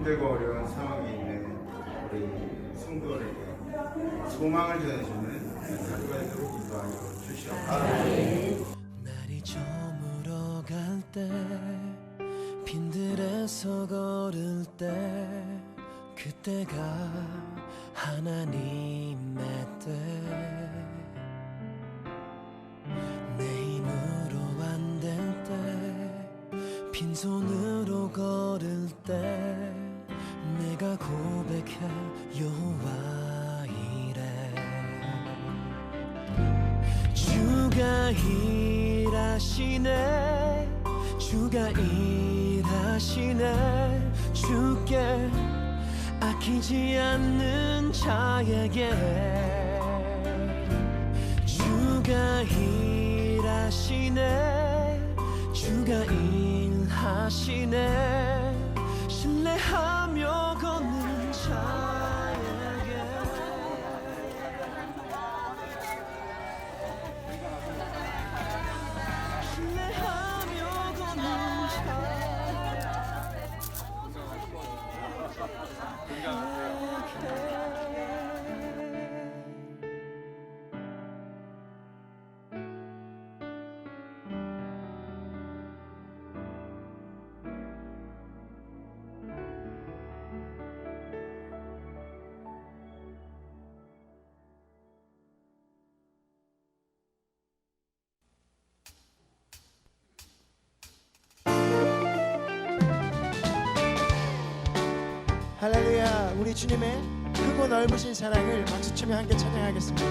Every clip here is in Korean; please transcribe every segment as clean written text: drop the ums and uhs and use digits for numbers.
힘들고 어려운 상황에 있는 우리 성도들에게 소망을 전해주는 하루가 되도록 인도하여 주시옵소서. 날이 저물어갈 때 빈들에서 걸을 때 그때가 하나님의 때 내 힘으로 안 될 때 빈손으로 걸을 때 내가 고백해 여호와 이래 주가 일하시네 주가 일하시네 주께 아끼지 않는 자에게 주가 일하시네 주가 일하시네 신뢰하며 걷는 자에게 신뢰하며 걷는 할렐루야. 우리 주님의 크고 넓으신 사랑을 박수치며 함께 찬양하겠습니다.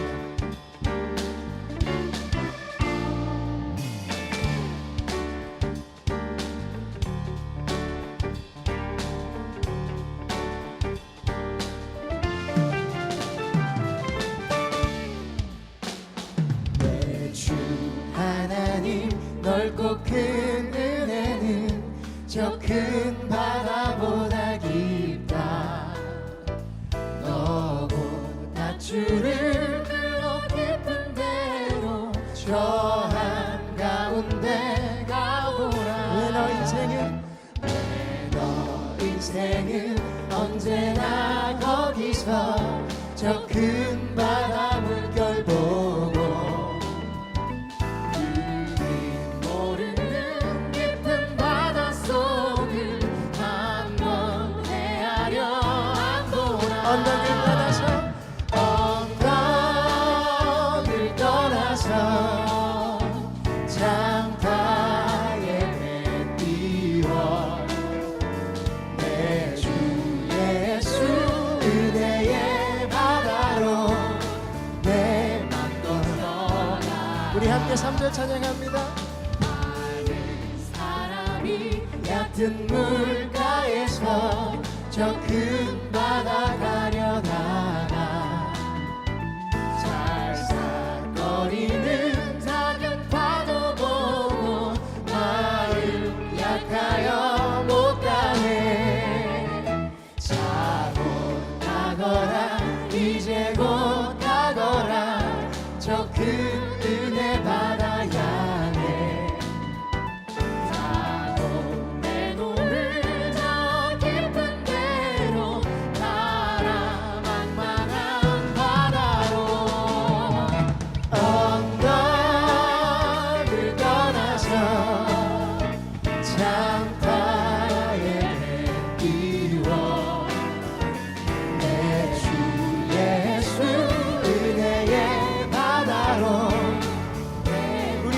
내 주 하나님 넓고 큰 은혜는 저 큰 바다보다 깊다. 너보다 주를 불러 깊은 데로 저 한가운데 가보라. 왜 너 인생은 언제나 거기서 저 큰 바다 물결 보고 언덕을 떠나서 장파에 배 띄워 내 주 예수 은혜의 바다로 내 맘 떠나. 우리 함께 3절 찬양합니다. 많은 사람이 얕은 물가에서 저 큰 바다 가려다가 잘싹거리는 작은 파도 보고 마음 약하여 못 가네. 자고 가거라 이제 곧 가거라 저 큰 은혜 바다 향해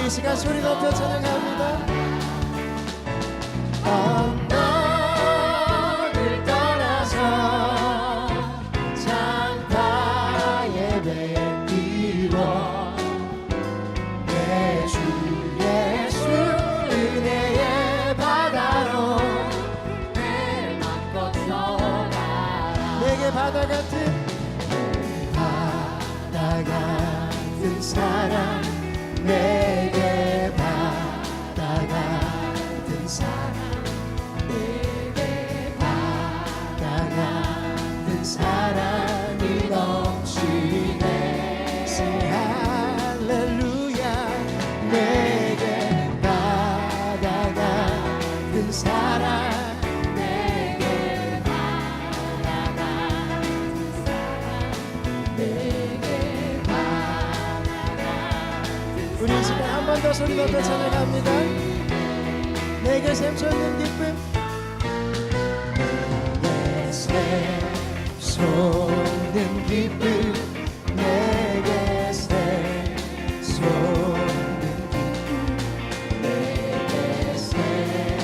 시간 소리 높여 찬양합니다. 언덕을 떠나서 장파에 배 띄워 내 주 예수 은혜의 바다로 내 맘껏 떠나라. 내게 바다 같은 사랑 내게 바다 같은 사랑 내게 바다 같은 사랑이 넘치네. Sing 할렐루야. 내게 바다 같은 사랑 내게 바다 더 소리 높여 찬양합니다. 내게 샘솟는 기쁨, 내게 샘솟는 기쁨, 내게 샘솟는 기쁨, 내게 샘솟는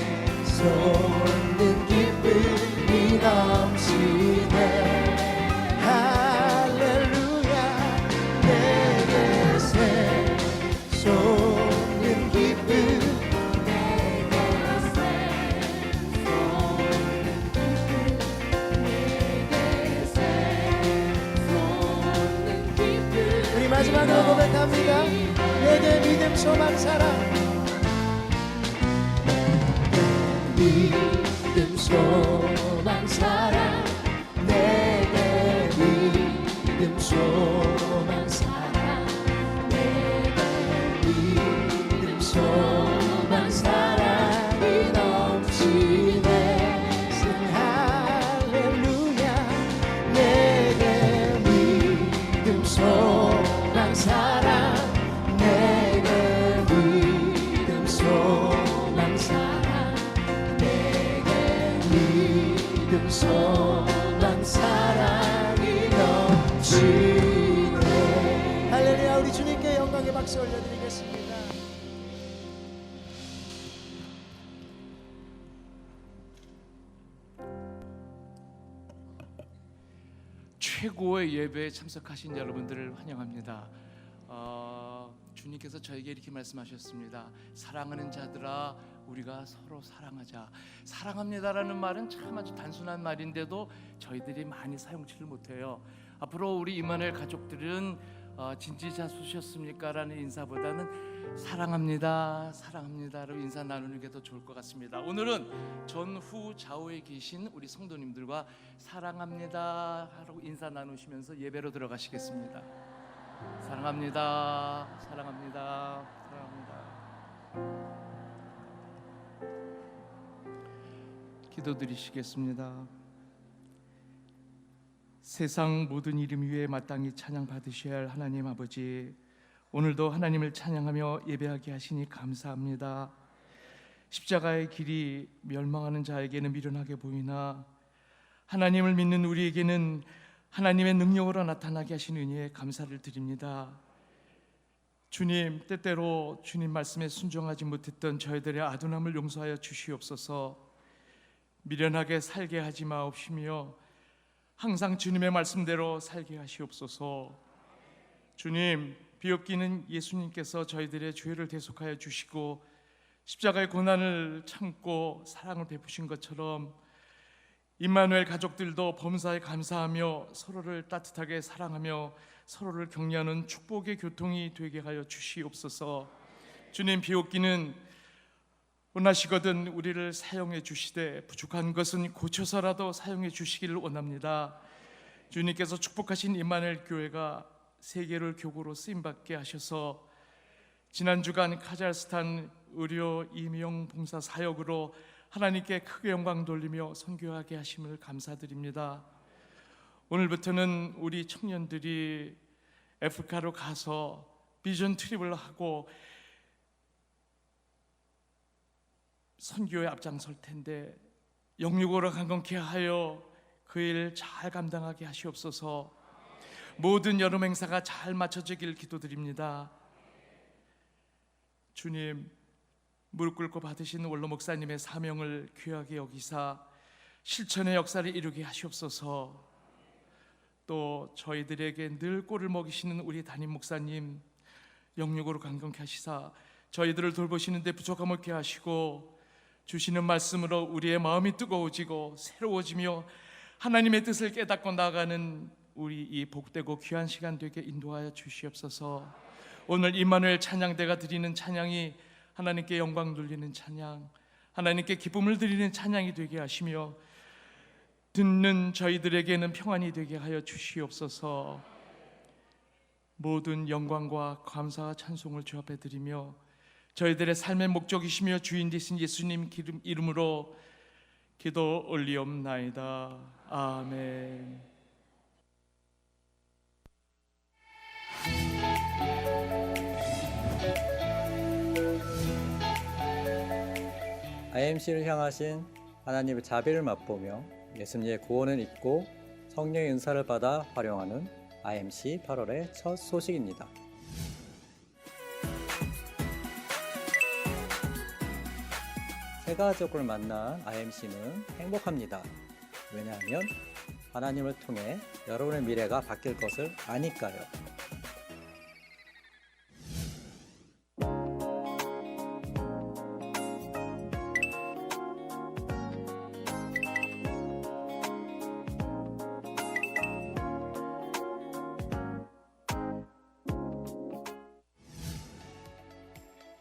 기쁨이 넘치네. 할렐루야. 내게 샘솟는 기쁨, 우리 마지막으로 고백합니다. 내게 믿음, 소망, 사랑, 믿음, 소망, 사랑, 내게 믿음, 소망, 사랑, 내게 믿음, 소망, 사랑이 넘치네. Sing 할렐루야. 내게 믿음, 소망, 사랑, 내게 믿음, 소망, 사랑, 내게 믿음, 소망, 사랑이 넘치네. 할렐루야. 우리 주님께 영광의 박수 올려드리겠습니다. 최고의 예배에 참석하신 여러분들을 환영합니다. 주님께서 저에게 이렇게 말씀하셨습니다. 사랑하는 자들아, 우리가 서로 사랑하자. 사랑합니다라는 말은 참 아주 단순한 말인데도 저희들이 많이 사용치를 못해요. 앞으로 우리 임마누엘 가족들은 진지자수셨습니까? 라는 인사보다는 사랑합니다, 사랑합니다로 인사 나누는 게 더 좋을 것 같습니다. 오늘은 전후 좌우에 계신 우리 성도님들과 사랑합니다 하고 인사 나누시면서 예배로 들어가시겠습니다. 사랑합니다, 사랑합니다, 사랑합니다. 기도드리시겠습니다. 세상 모든 이름 위에 마땅히 찬양 받으셔야 할 하나님 아버지, 오늘도 하나님을 찬양하며 예배하게 하시니 감사합니다. 십자가의 길이 멸망하는 자에게는 미련하게 보이나 하나님을 믿는 우리에게는 하나님의 능력으로 나타나게 하신 은혜에 감사를 드립니다. 주님, 때때로 주님 말씀에 순종하지 못했던 저희들의 아둔함을 용서하여 주시옵소서. 미련하게 살게 하지 마옵시며 항상 주님의 말씀대로 살게 하시옵소서. 주님, 비옵기는 예수님께서 저희들의 죄를 대속하여 주시고 십자가의 고난을 참고 사랑을 베푸신 것처럼 임마누엘 가족들도 범사에 감사하며 서로를 따뜻하게 사랑하며 서로를 격려하는 축복의 교통이 되게 하여 주시옵소서. 주님, 비옵기는 원하시거든 우리를 사용해 주시되 부족한 것은 고쳐서라도 사용해 주시기를 원합니다. 주님께서 축복하신 임마누엘 교회가 세계를 교구로 쓰임받게 하셔서 지난 주간 카자흐스탄 의료 임용 봉사 사역으로 하나님께 크게 영광 돌리며 선교하게 하심을 감사드립니다. 오늘부터는 우리 청년들이 아프리카로 가서 비전 트립을 하고 선교에 앞장설 텐데 영육으로 강건케 하여 그 일 잘 감당하게 하시옵소서. 모든 여름 행사가 잘 마쳐지길 기도드립니다. 주님, 무릎 꿇고 받으신 원로 목사님의 사명을 귀하게 여기사 실천의 역사를 이루게 하시옵소서. 또 저희들에게 늘 꼴을 먹이시는 우리 담임 목사님 영육으로 강건케 하시사 저희들을 돌보시는 데 부족함 없게 하시고 주시는 말씀으로 우리의 마음이 뜨거워지고 새로워지며 하나님의 뜻을 깨닫고 나아가는 우리 이 복되고 귀한 시간 되게 인도하여 주시옵소서. 오늘 임마누엘 찬양대가 드리는 찬양이 하나님께 영광 돌리는 찬양, 하나님께 기쁨을 드리는 찬양이 되게 하시며 듣는 저희들에게는 평안이 되게 하여 주시옵소서. 모든 영광과 감사와 찬송을 주 앞에 드리며 저희들의 삶의 목적이시며 주인 되신 예수님 이름으로 기도 올리옵나이다. 아멘. IMC를 향하신 하나님의 자비를 맛보며 예수님의 구원을 잊고 성령의 은사를 받아 활용하는 IMC 8월의 첫 소식입니다. 새 가족을 만난 IMC는 행복합니다. 왜냐하면 하나님을 통해 여러분의 미래가 바뀔 것을 아니까요.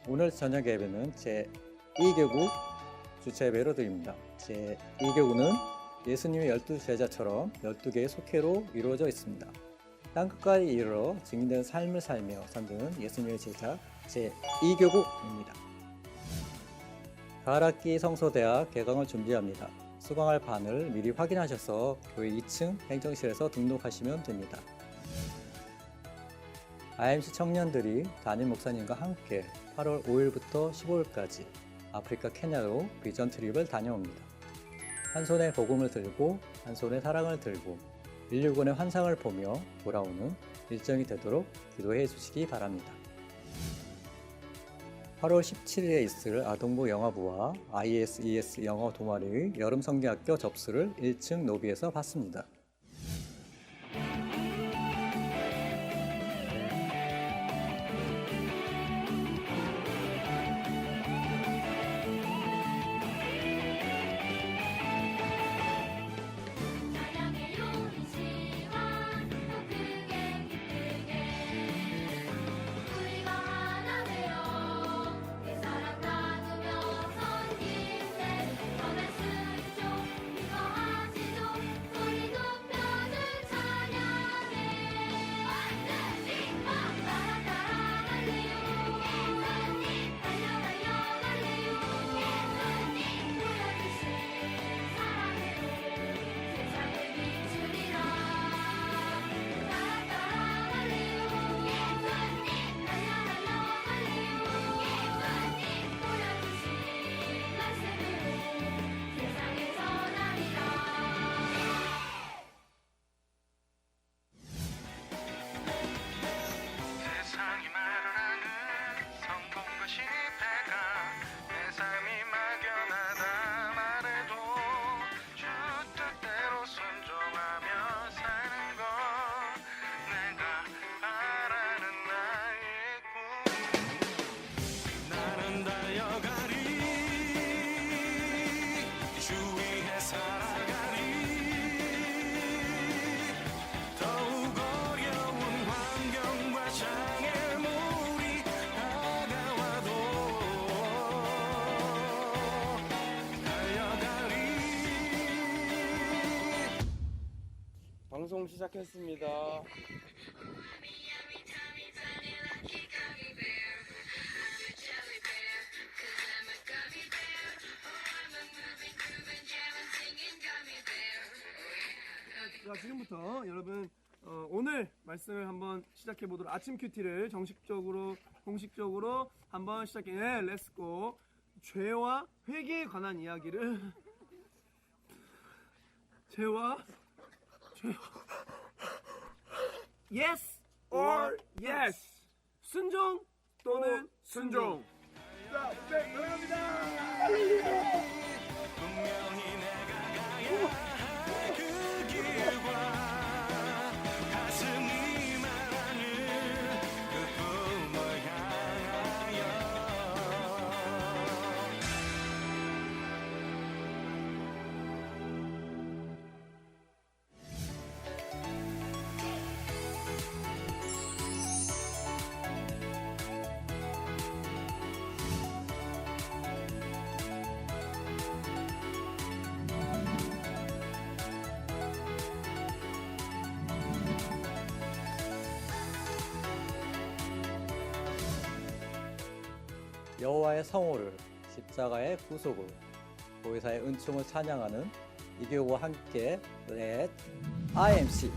오늘 저녁 예배는 제2교구 주차 예배로 드립니다. 제2교구는 예수님의 12제자처럼 12개의 속회로 이루어져 있습니다. 땅끝까지 이르러 증인된 삶을 살며 산다는 예수님의 제자 제2교구입니다. 가을학기 성서대학 개강을 준비합니다. 수강할 반을 미리 확인하셔서 교회 2층 행정실에서 등록하시면 됩니다. IMC 청년들이 담임 목사님과 함께 8월 5일부터 15일까지 아프리카 케냐로 비전 트립을 다녀옵니다. 한 손에 복음을 들고 한 손에 사랑을 들고 인류군의 환상을 보며 돌아오는 일정이 되도록 기도해 주시기 바랍니다. 8월 17일에 있을 아동부 영화부와 ISES 영어 동아리의 여름 성경학교 접수를 1층 로비에서 받습니다. 방송 시작했습니다. 자, 지금부터 여러분 오늘 말씀을 한번 시작해 보도록 아침 큐티를 공식적으로 한번 시작해. 렛츠고. 죄와 회개에 관한 이야기를 죄와 yes or yes, 순종 또는 순종. 자, 네, 들어갑니다. 분명히 내가 가야 할 그 길과 가슴이 말하는 그 꿈을 향하여 여호와의 성호를, 십자가의 구속을, 보혜사의 은총을 찬양하는 이교구와 함께 Let IMC.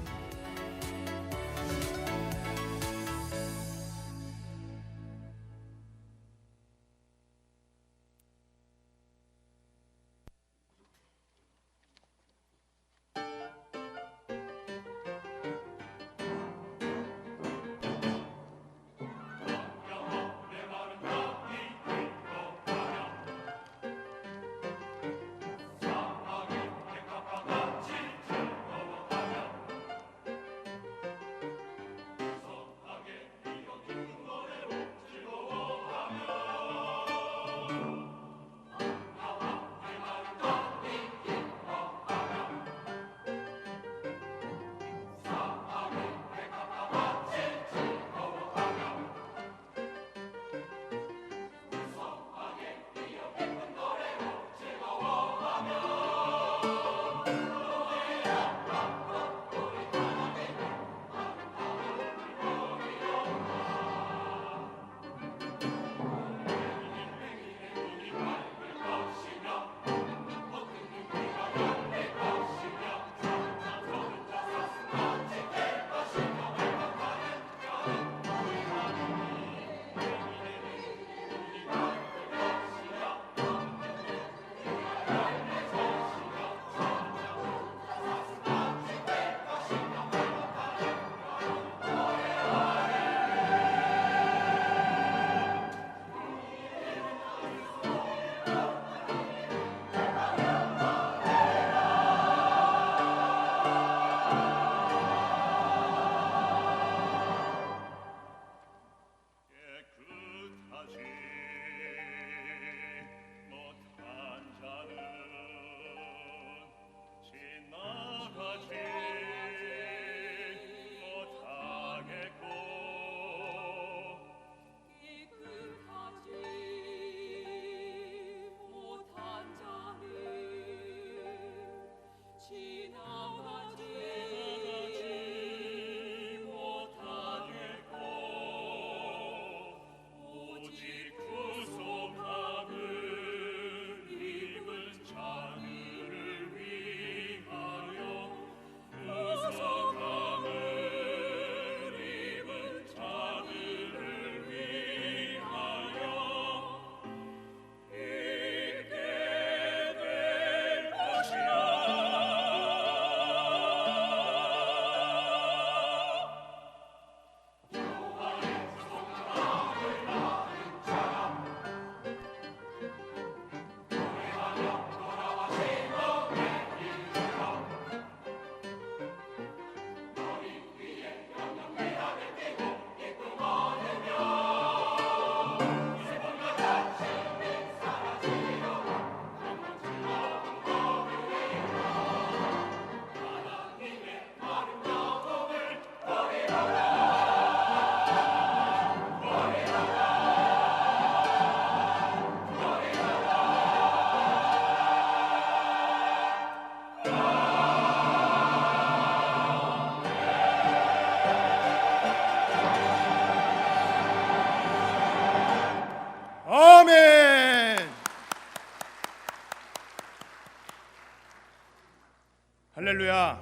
할렐루야.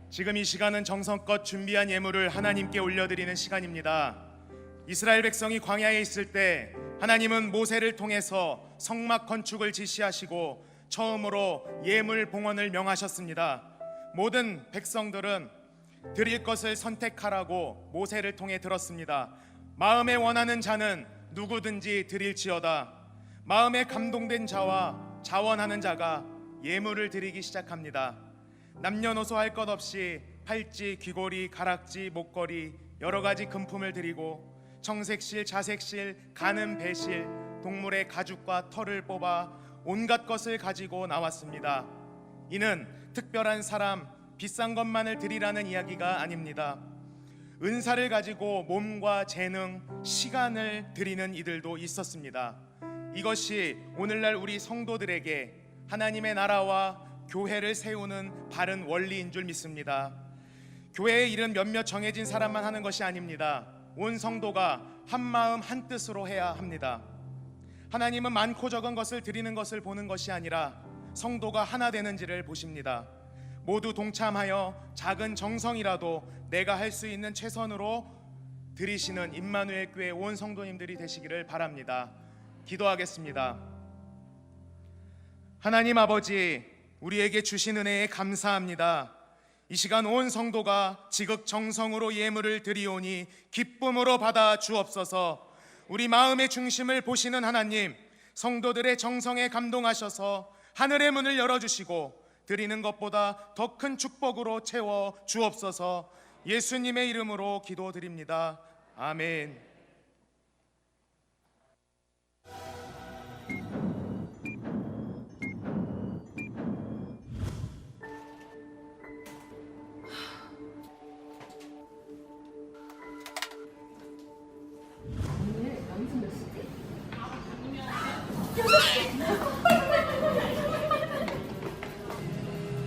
지금 이 시간은 정성껏 준비한 예물을 하나님께 올려드리는 시간입니다. 이스라엘 백성이 광야에 있을 때 하나님은 모세를 통해서 성막 건축을 지시하시고 처음으로 예물 봉헌을 명하셨습니다. 모든 백성들은 드릴 것을 선택하라고 모세를 통해 들었습니다. 마음에 원하는 자는 누구든지 드릴지어다. 마음에 감동된 자와 자원하는 자가 예물을 드리기 시작합니다. 남녀노소 할 것 없이 팔찌, 귀걸이, 가락지, 목걸이 여러 가지 금품을 드리고 청색실, 자색실, 가는 배실, 동물의 가죽과 털을 뽑아 온갖 것을 가지고 나왔습니다. 이는 특별한 사람, 비싼 것만을 드리라는 이야기가 아닙니다. 은사를 가지고 몸과 재능, 시간을 드리는 이들도 있었습니다. 이것이 오늘날 우리 성도들에게 하나님의 나라와 교회를 세우는 바른 원리인 줄 믿습니다. 교회의 일은 몇몇 정해진 사람만 하는 것이 아닙니다. 온 성도가 한 마음 한 뜻으로 해야 합니다. 하나님은 많고 적은 것을 드리는 것을 보는 것이 아니라 성도가 하나 되는지를 보십니다. 모두 동참하여 작은 정성이라도 내가 할 수 있는 최선으로 드리시는 임마누엘 교회 온 성도님들이 되시기를 바랍니다. 기도하겠습니다. 하나님 아버지, 우리에게 주신 은혜에 감사합니다. 이 시간 온 성도가 지극정성으로 예물을 드리오니 기쁨으로 받아 주옵소서. 우리 마음의 중심을 보시는 하나님, 성도들의 정성에 감동하셔서 하늘의 문을 열어주시고 드리는 것보다 더 큰 축복으로 채워 주옵소서. 예수님의 이름으로 기도드립니다. 아멘.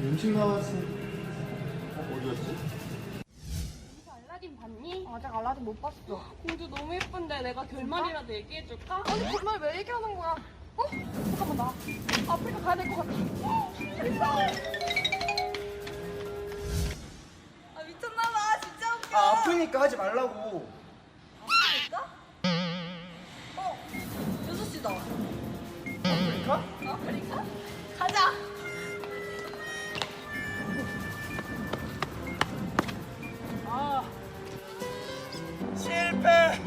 음식 나왔어. 어디였지? 알라딘 봤니? 아직 알라딘 못 봤어. 공주 너무 예쁜데 내가 결말이라도 얘기해줄까? 아니 정말 왜 얘기하는 거야? 어? 잠깐만 나 아프리카 가야 될 것 같아. 아 미쳤나봐 진짜 웃겨. 아, 아프니까 하지 말라고. 아프리카? 6시다. 아프리카? 아프리카? 가자. 실패.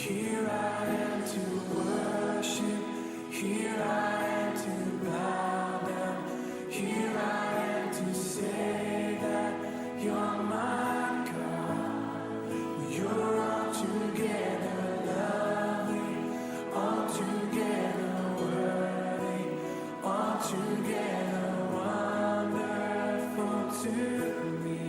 Here I am to worship. Here I am to bow down. Here I am to say that you're my God. You're altogether lovely, altogether worthy, altogether wonderful to me.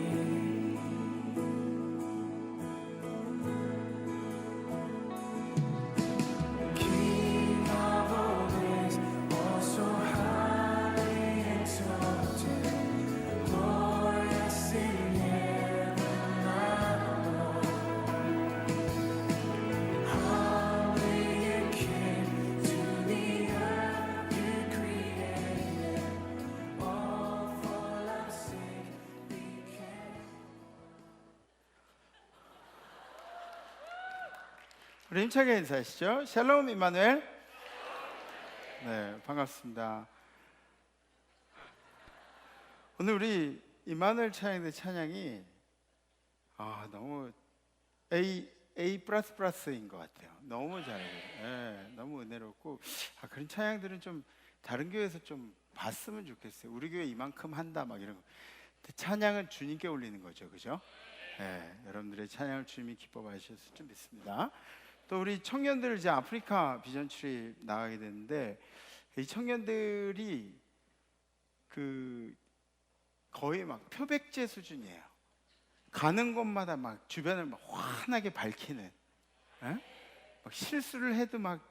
King of all days, also highly exalted, glorious in heaven above. Humbly you came to the earth you created, all for love's sake became. 우리 힘차게 인사하시죠. 샬롬 임마누엘. 네, 반갑습니다. 오늘 우리 임마누엘 찬양대 찬양이 너무 A++인 것 같아요. 너무 잘해요. 네, 너무 은혜롭고 그런 찬양들은 좀 다른 교회에서 좀 봤으면 좋겠어요. 우리 교회 이만큼 한다 막 이런 거. 근데 찬양은 주님께 올리는 거죠, 그죠? 네, 여러분들의 찬양을 주님이 기뻐하셨을 줄 믿습니다. 또 우리 청년들 이제 아프리카 비전 출입 나가게 됐는데 이 청년들이 거의 막 표백제 수준이에요. 가는 곳마다 막 주변을 막 환하게 밝히는, 에? 막 실수를 해도 막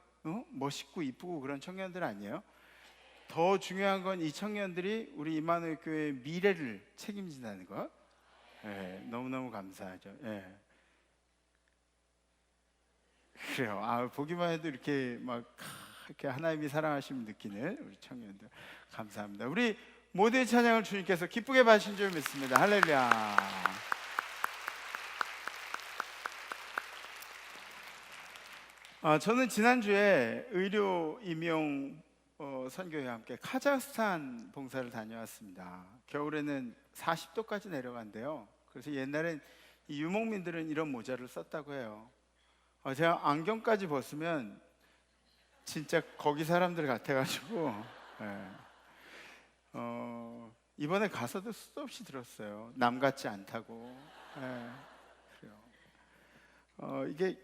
멋있고 이쁘고 그런 청년들 아니에요? 더 중요한 건 이 청년들이 우리 임마누엘 교회의 미래를 책임진다는 거. 예, 너무너무 감사하죠. 예. 그래요. 보기만 해도 이렇게 이렇게 하나님이 사랑하심을 느끼는 우리 청년들 감사합니다. 우리 모두의 찬양을 주님께서 기쁘게 받으신 줄 믿습니다. 할렐루야. 저는 지난주에 의료 임용 선교회와 함께 카자흐스탄 봉사를 다녀왔습니다. 겨울에는 40도까지 내려간대요. 그래서 옛날엔 이 유목민들은 이런 모자를 썼다고 해요. 제가 안경까지 벗으면 진짜 거기 사람들 같아가지고 이번에 가서도 수도 없이 들었어요. 남 같지 않다고. 그래요. 이게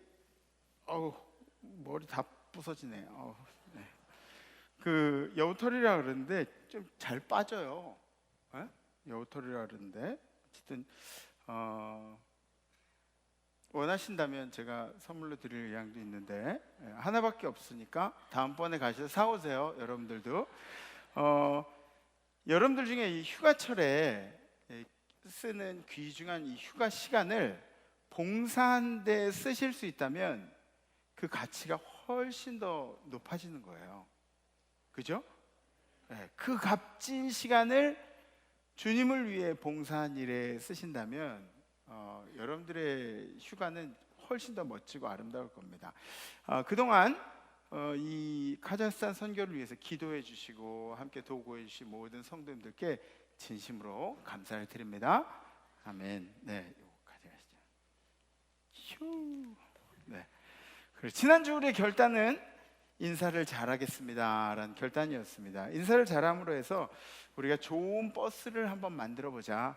머리 다 부서지네. 네. 그 여우털이라 그러는데 좀 잘 빠져요. 여우털이라 그러는데 어쨌든 원하신다면 제가 선물로 드릴 의향도 있는데 하나밖에 없으니까 다음번에 가셔서 사오세요. 여러분들도 여러분들 중에 이 휴가철에 쓰는 귀중한 이 휴가 시간을 봉사한 데 쓰실 수 있다면 그 가치가 훨씬 더 높아지는 거예요. 그죠? 그 값진 시간을 주님을 위해 봉사한 일에 쓰신다면 여러분들의 휴가는 훨씬 더 멋지고 아름다울 겁니다. 그동안 이 카자흐스탄 선교를 위해서 기도해 주시고 함께 도구해 주신 모든 성도님들께 진심으로 감사를 드립니다. 아멘. 네, 이거 가져가시죠. 휴. 네. 그리고 지난주 우리의 결단은 인사를 잘하겠습니다라는 결단이었습니다. 인사를 잘함으로 해서 우리가 좋은 버스를 한번 만들어 보자.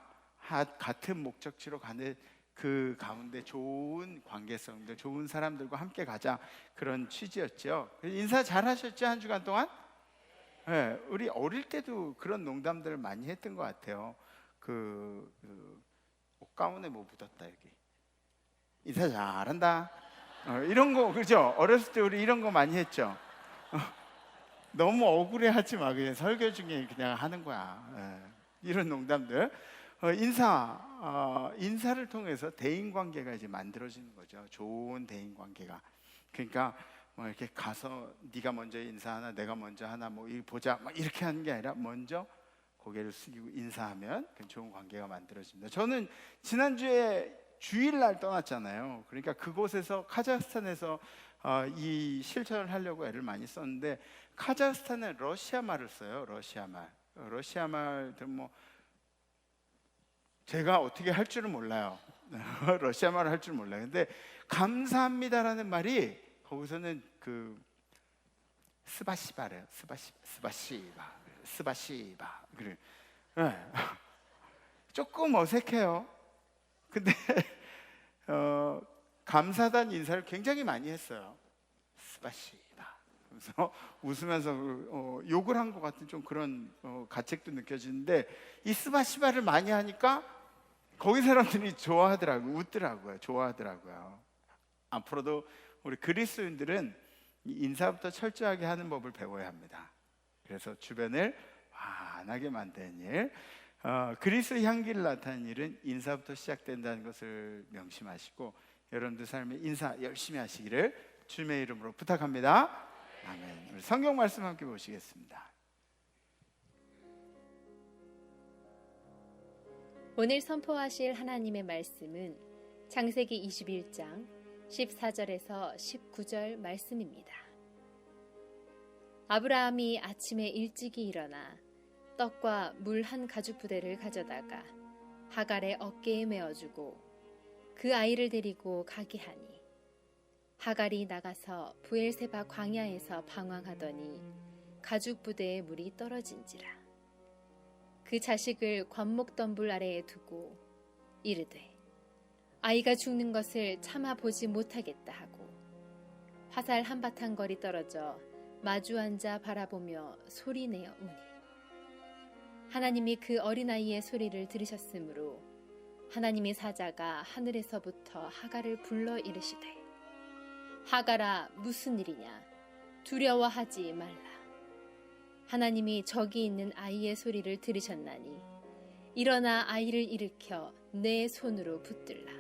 같은 목적지로 가는 그 가운데 좋은 관계성들, 좋은 사람들과 함께 가자, 그런 취지였죠. 인사 잘하셨죠? 한 주간 동안? 네, 우리 어릴 때도 그런 농담들을 많이 했던 것 같아요. 옷 가운에 뭐 묻었다 여기. 인사 잘한다. 이런 거 그죠? 어렸을 때 우리 이런 거 많이 했죠. 너무 억울해하지 마. 그냥 설교 중에 그냥 하는 거야. 이런 농담들. 인사를 통해서 대인 관계가 이제 만들어지는 거죠. 좋은 대인 관계가. 그러니까 뭐 이렇게 가서 네가 먼저 인사하나 내가 먼저 하나 뭐 보자 막 이렇게 하는 게 아니라 먼저 고개를 숙이고 인사하면 좋은 관계가 만들어집니다. 저는 지난주에 주일날 떠났잖아요. 그러니까 그곳에서 카자흐스탄에서 이 실천을 하려고 애를 많이 썼는데 카자흐스탄은 러시아 말을 써요. 러시아 말들 뭐 제가 어떻게 할 줄은 몰라요. 러시아 말을 할 줄 몰라요. 근데 감사합니다라는 말이 거기서는 그 스바시바래요. 스바시바. 그래. 네. 조금 어색해요. 근데 감사단 인사를 굉장히 많이 했어요. 스바시바. 그래서 웃으면서 욕을 한 것 같은 좀 그런 가책도 느껴지는데 이 스바시바를 많이 하니까 거기 사람들이 웃더라고요. 좋아하더라고요. 앞으로도 우리 그리스도인들은 이 인사부터 철저하게 하는 법을 배워야 합니다. 그래서 주변을 환하게 만드는 일, 그리스도의 향기를 나타내는 일은 인사부터 시작된다는 것을 명심하시고 여러분들 삶의 인사 열심히 하시기를 주님의 이름으로 부탁합니다. 아멘. 우리 성경 말씀 함께 보시겠습니다. 오늘 선포하실 하나님의 말씀은 창세기 21장 14절에서 19절 말씀입니다. 아브라함이 아침에 일찍이 일어나 떡과 물 한 가죽 부대를 가져다가 하갈의 어깨에 메어주고 그 아이를 데리고 가게 하니 하갈이 나가서 부엘세바 광야에서 방황하더니 가죽 부대에 물이 떨어진지라. 그 자식을 관목덤불 아래에 두고 이르되 아이가 죽는 것을 참아 보지 못하겠다 하고 화살 한바탕 거리 떨어져 마주 앉아 바라보며 소리내어 우니 하나님이 그 어린아이의 소리를 들으셨으므로 하나님의 사자가 하늘에서부터 하갈을 불러 이르시되 하갈아 무슨 일이냐 두려워하지 말라. 하나님이 저기 있는 아이의 소리를 들으셨나니 일어나 아이를 일으켜 내 손으로 붙들라.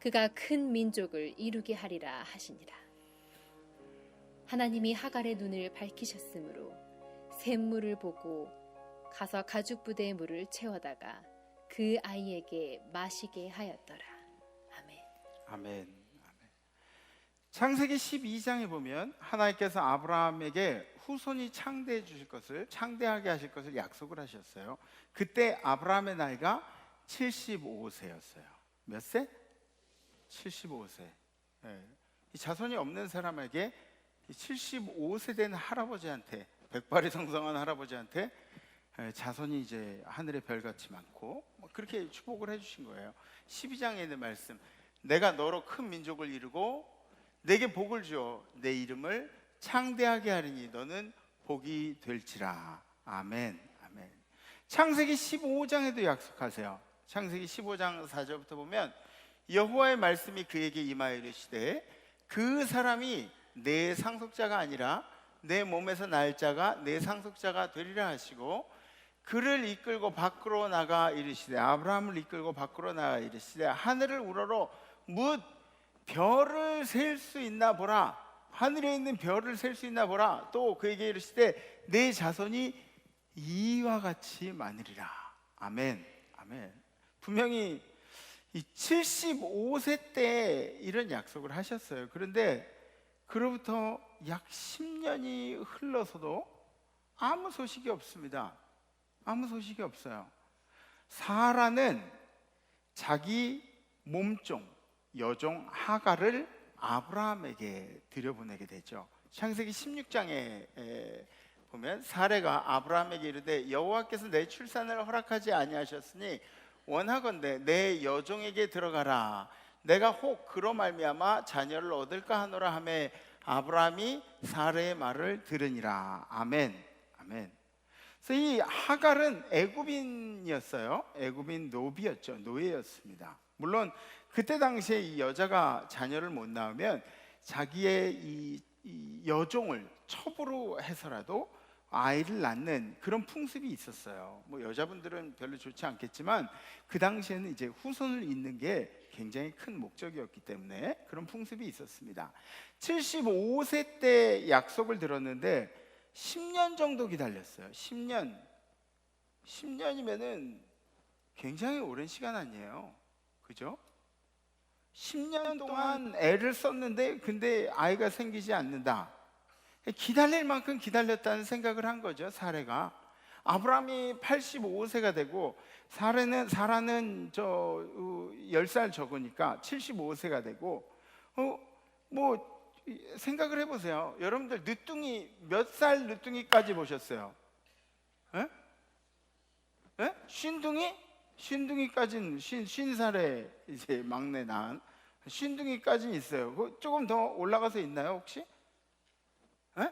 그가 큰 민족을 이루게 하리라 하시니라. 하나님이 하갈의 눈을 밝히셨으므로 샘물을 보고 가서 가죽 부대의 물을 채워다가 그 아이에게 마시게 하였더라. 아멘. 아멘. 창세기 12장에 보면 하나님께서 아브라함에게 후손이 창대해 주실 것을, 창대하게 하실 것을 약속을 하셨어요. 그때 아브라함의 나이가 75세였어요. 몇 세? 75세. 이 자손이 없는 사람에게 75세 된 할아버지한테, 백발이 성성한 할아버지한테 자손이 이제 하늘의 별같이 많고 그렇게 축복을 해주신 거예요. 12장에 있는 말씀, 내가 너로 큰 민족을 이루고 내게 복을 주어 내 이름을 창대하게 하리니 너는 복이 될지라. 아멘. 아멘. 창세기 15장에도 약속하세요. 창세기 15장 4절부터 보면 여호와의 말씀이 그에게 임하여 이르시되 그 사람이 내 상속자가 아니라 내 몸에서 날 자가 내 상속자가 되리라 하시고 그를 이끌고 밖으로 나가 이르시되 아브라함을 이끌고 밖으로 나가 이르시되 하늘을 우러러 뭇 별을 셀 수 있나 보라. 하늘에 있는 별을 셀 수 있나 보라. 또 그에게 이르시되 내 자손이 이와 같이 많으리라. 아멘. 아멘. 분명히 이 75세 때 이런 약속을 하셨어요. 그런데 그로부터 약 10년이 흘러서도 아무 소식이 없습니다. 아무 소식이 없어요. 사라는 자기 몸종 여종 하갈을 아브라함에게 들여보내게 되죠. 창세기 16장에 보면 사레가 아브라함에게 이르되 여호와께서 내 출산을 허락하지 아니하셨으니 원하건대 내 여종에게 들어가라. 내가 혹 그로 말미암아 자녀를 얻을까 하노라 하매 아브라함이 사레의 말을 들으니라. 아멘. 아멘. 그래서 이 하갈은 애굽인이었어요. 애굽인 노비였죠. 노예였습니다. 물론 그때 당시에 이 여자가 자녀를 못 낳으면 자기의 이 여종을 첩으로 해서라도 아이를 낳는 그런 풍습이 있었어요. 뭐 여자분들은 별로 좋지 않겠지만 그 당시에는 이제 후손을 잇는 게 굉장히 큰 목적이었기 때문에 그런 풍습이 있었습니다. 75세 때 약속을 들었는데 10년 정도 기다렸어요. 10년이면은 굉장히 오랜 시간 아니에요. 그죠? 10년 동안 애를 썼는데 근데 아이가 생기지 않는다. 기다릴 만큼 기다렸다는 생각을 한 거죠. 사례가. 아브라함이 85세가 되고 사라는 10살 적으니까 75세가 되고 뭐 생각을 해보세요. 여러분들 늦둥이 몇 살 늦둥이까지 보셨어요? 에? 에? 쉰둥이까지는 50살에 이제 막내 낳은 쉰둥이까지는 있어요. 조금 더 올라가서 있나요 혹시? 에?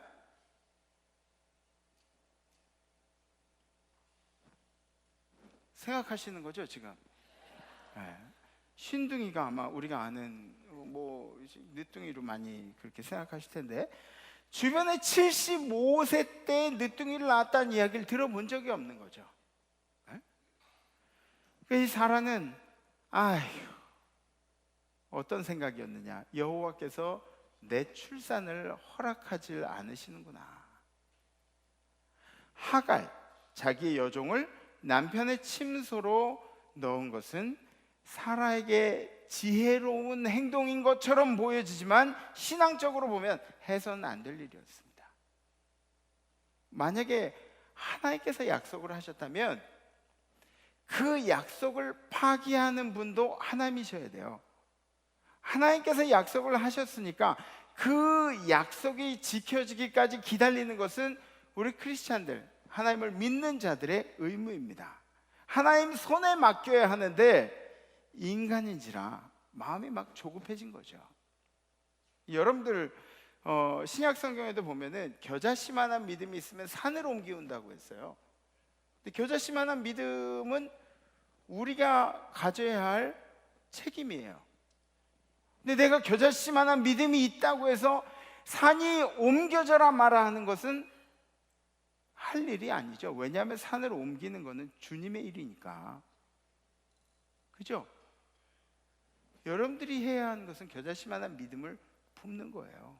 생각하시는 거죠 지금? 네. 쉰둥이가 아마 우리가 아는 뭐 늦둥이로 많이 그렇게 생각하실 텐데, 주변에 75세 때 늦둥이를 낳았다는 이야기를 들어본 적이 없는 거죠. 네? 이 사라는 어떤 생각이었느냐? 여호와께서 내 출산을 허락하지 않으시는구나. 하갈, 자기의 여종을 남편의 침소로 넣은 것은 사라에게 지혜로운 행동인 것처럼 보여지지만 신앙적으로 보면 해서는 안 될 일이었습니다. 만약에 하나님께서 약속을 하셨다면 그 약속을 파기하는 분도 하나님이셔야 돼요. 하나님께서 약속을 하셨으니까 그 약속이 지켜지기까지 기다리는 것은 우리 크리스찬들, 하나님을 믿는 자들의 의무입니다. 하나님 손에 맡겨야 하는데 인간인지라 마음이 막 조급해진 거죠. 여러분들 신약 성경에도 보면은 겨자씨만한 믿음이 있으면 산을 옮기운다고 했어요. 근데 겨자씨만한 믿음은 우리가 가져야 할 책임이에요. 근데 내가 겨자씨만한 믿음이 있다고 해서 산이 옮겨져라 마라 하는 것은 할 일이 아니죠. 왜냐하면 산을 옮기는 것은 주님의 일이니까. 그죠? 여러분들이 해야 하는 것은 겨자씨만한 믿음을 품는 거예요.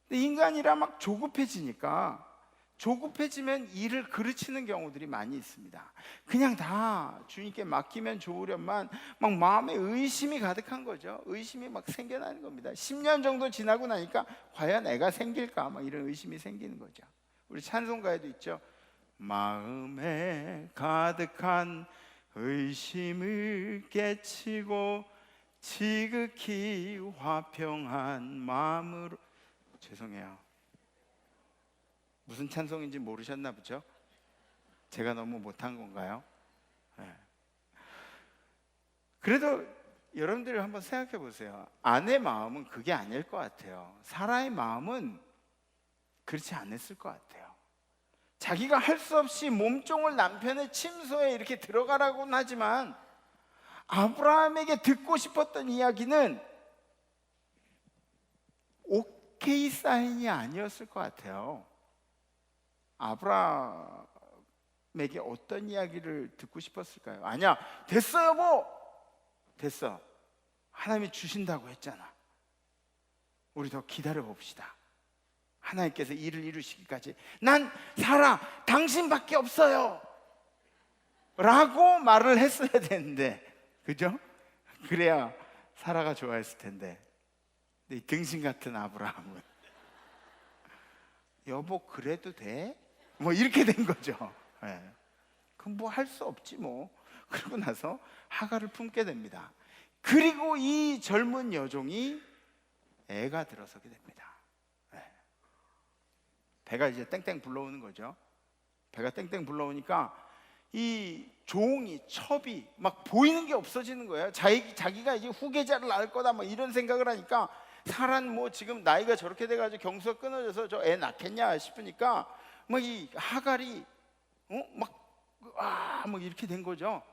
근데 인간이라 막 조급해지니까, 조급해지면 일을 그르치는 경우들이 많이 있습니다. 그냥 다 주님께 맡기면 좋으련만 막 마음에 의심이 가득한 거죠. 의심이 막 생겨나는 겁니다. 10년 정도 지나고 나니까 과연 애가 생길까 막 이런 의심이 생기는 거죠. 우리 찬송가에도 있죠. 마음에 가득한 의심을 깨치고 지극히 화평한 마음으로. 죄송해요. 무슨 찬송인지 모르셨나 보죠? 제가 너무 못한 건가요? 네. 그래도 여러분들 한번 생각해 보세요. 아내 마음은 그게 아닐 것 같아요. 사라의 마음은 그렇지 않았을 것 같아요. 자기가 할 수 없이 몸종을 남편의 침소에 이렇게 들어가라고는 하지만 아브라함에게 듣고 싶었던 이야기는 오케이 사인이 아니었을 것 같아요. 아브라함에게 어떤 이야기를 듣고 싶었을까요? 아니야, 됐어 여보, 됐어, 하나님이 주신다고 했잖아, 우리 더 기다려 봅시다, 하나님께서 일을 이루시기까지 난 살아, 당신밖에 없어요 라고 말을 했어야 되는데, 그죠? 그래야 사라가 좋아했을 텐데. 근데 이 등신 같은 아브라함은 여보 그래도 돼? 뭐 이렇게 된 거죠. 네. 그럼 뭐 할 수 없지 뭐. 그러고 나서 하갈을 품게 됩니다. 그리고 이 젊은 여종이 애가 들어서게 됩니다. 네. 배가 이제 땡땡 불러오는 거죠. 배가 땡땡 불러오니까 이 종이, 첩이 막 보이는 게 없어지는 거예요. 자기가 이제 후계자를 낳을 거다 뭐 이런 생각을 하니까, 사란 뭐 지금 나이가 저렇게 돼가지고 경수가 끊어져서 저 애 낳겠냐 싶으니까 막 이 하갈이 막 이렇게 된 거죠.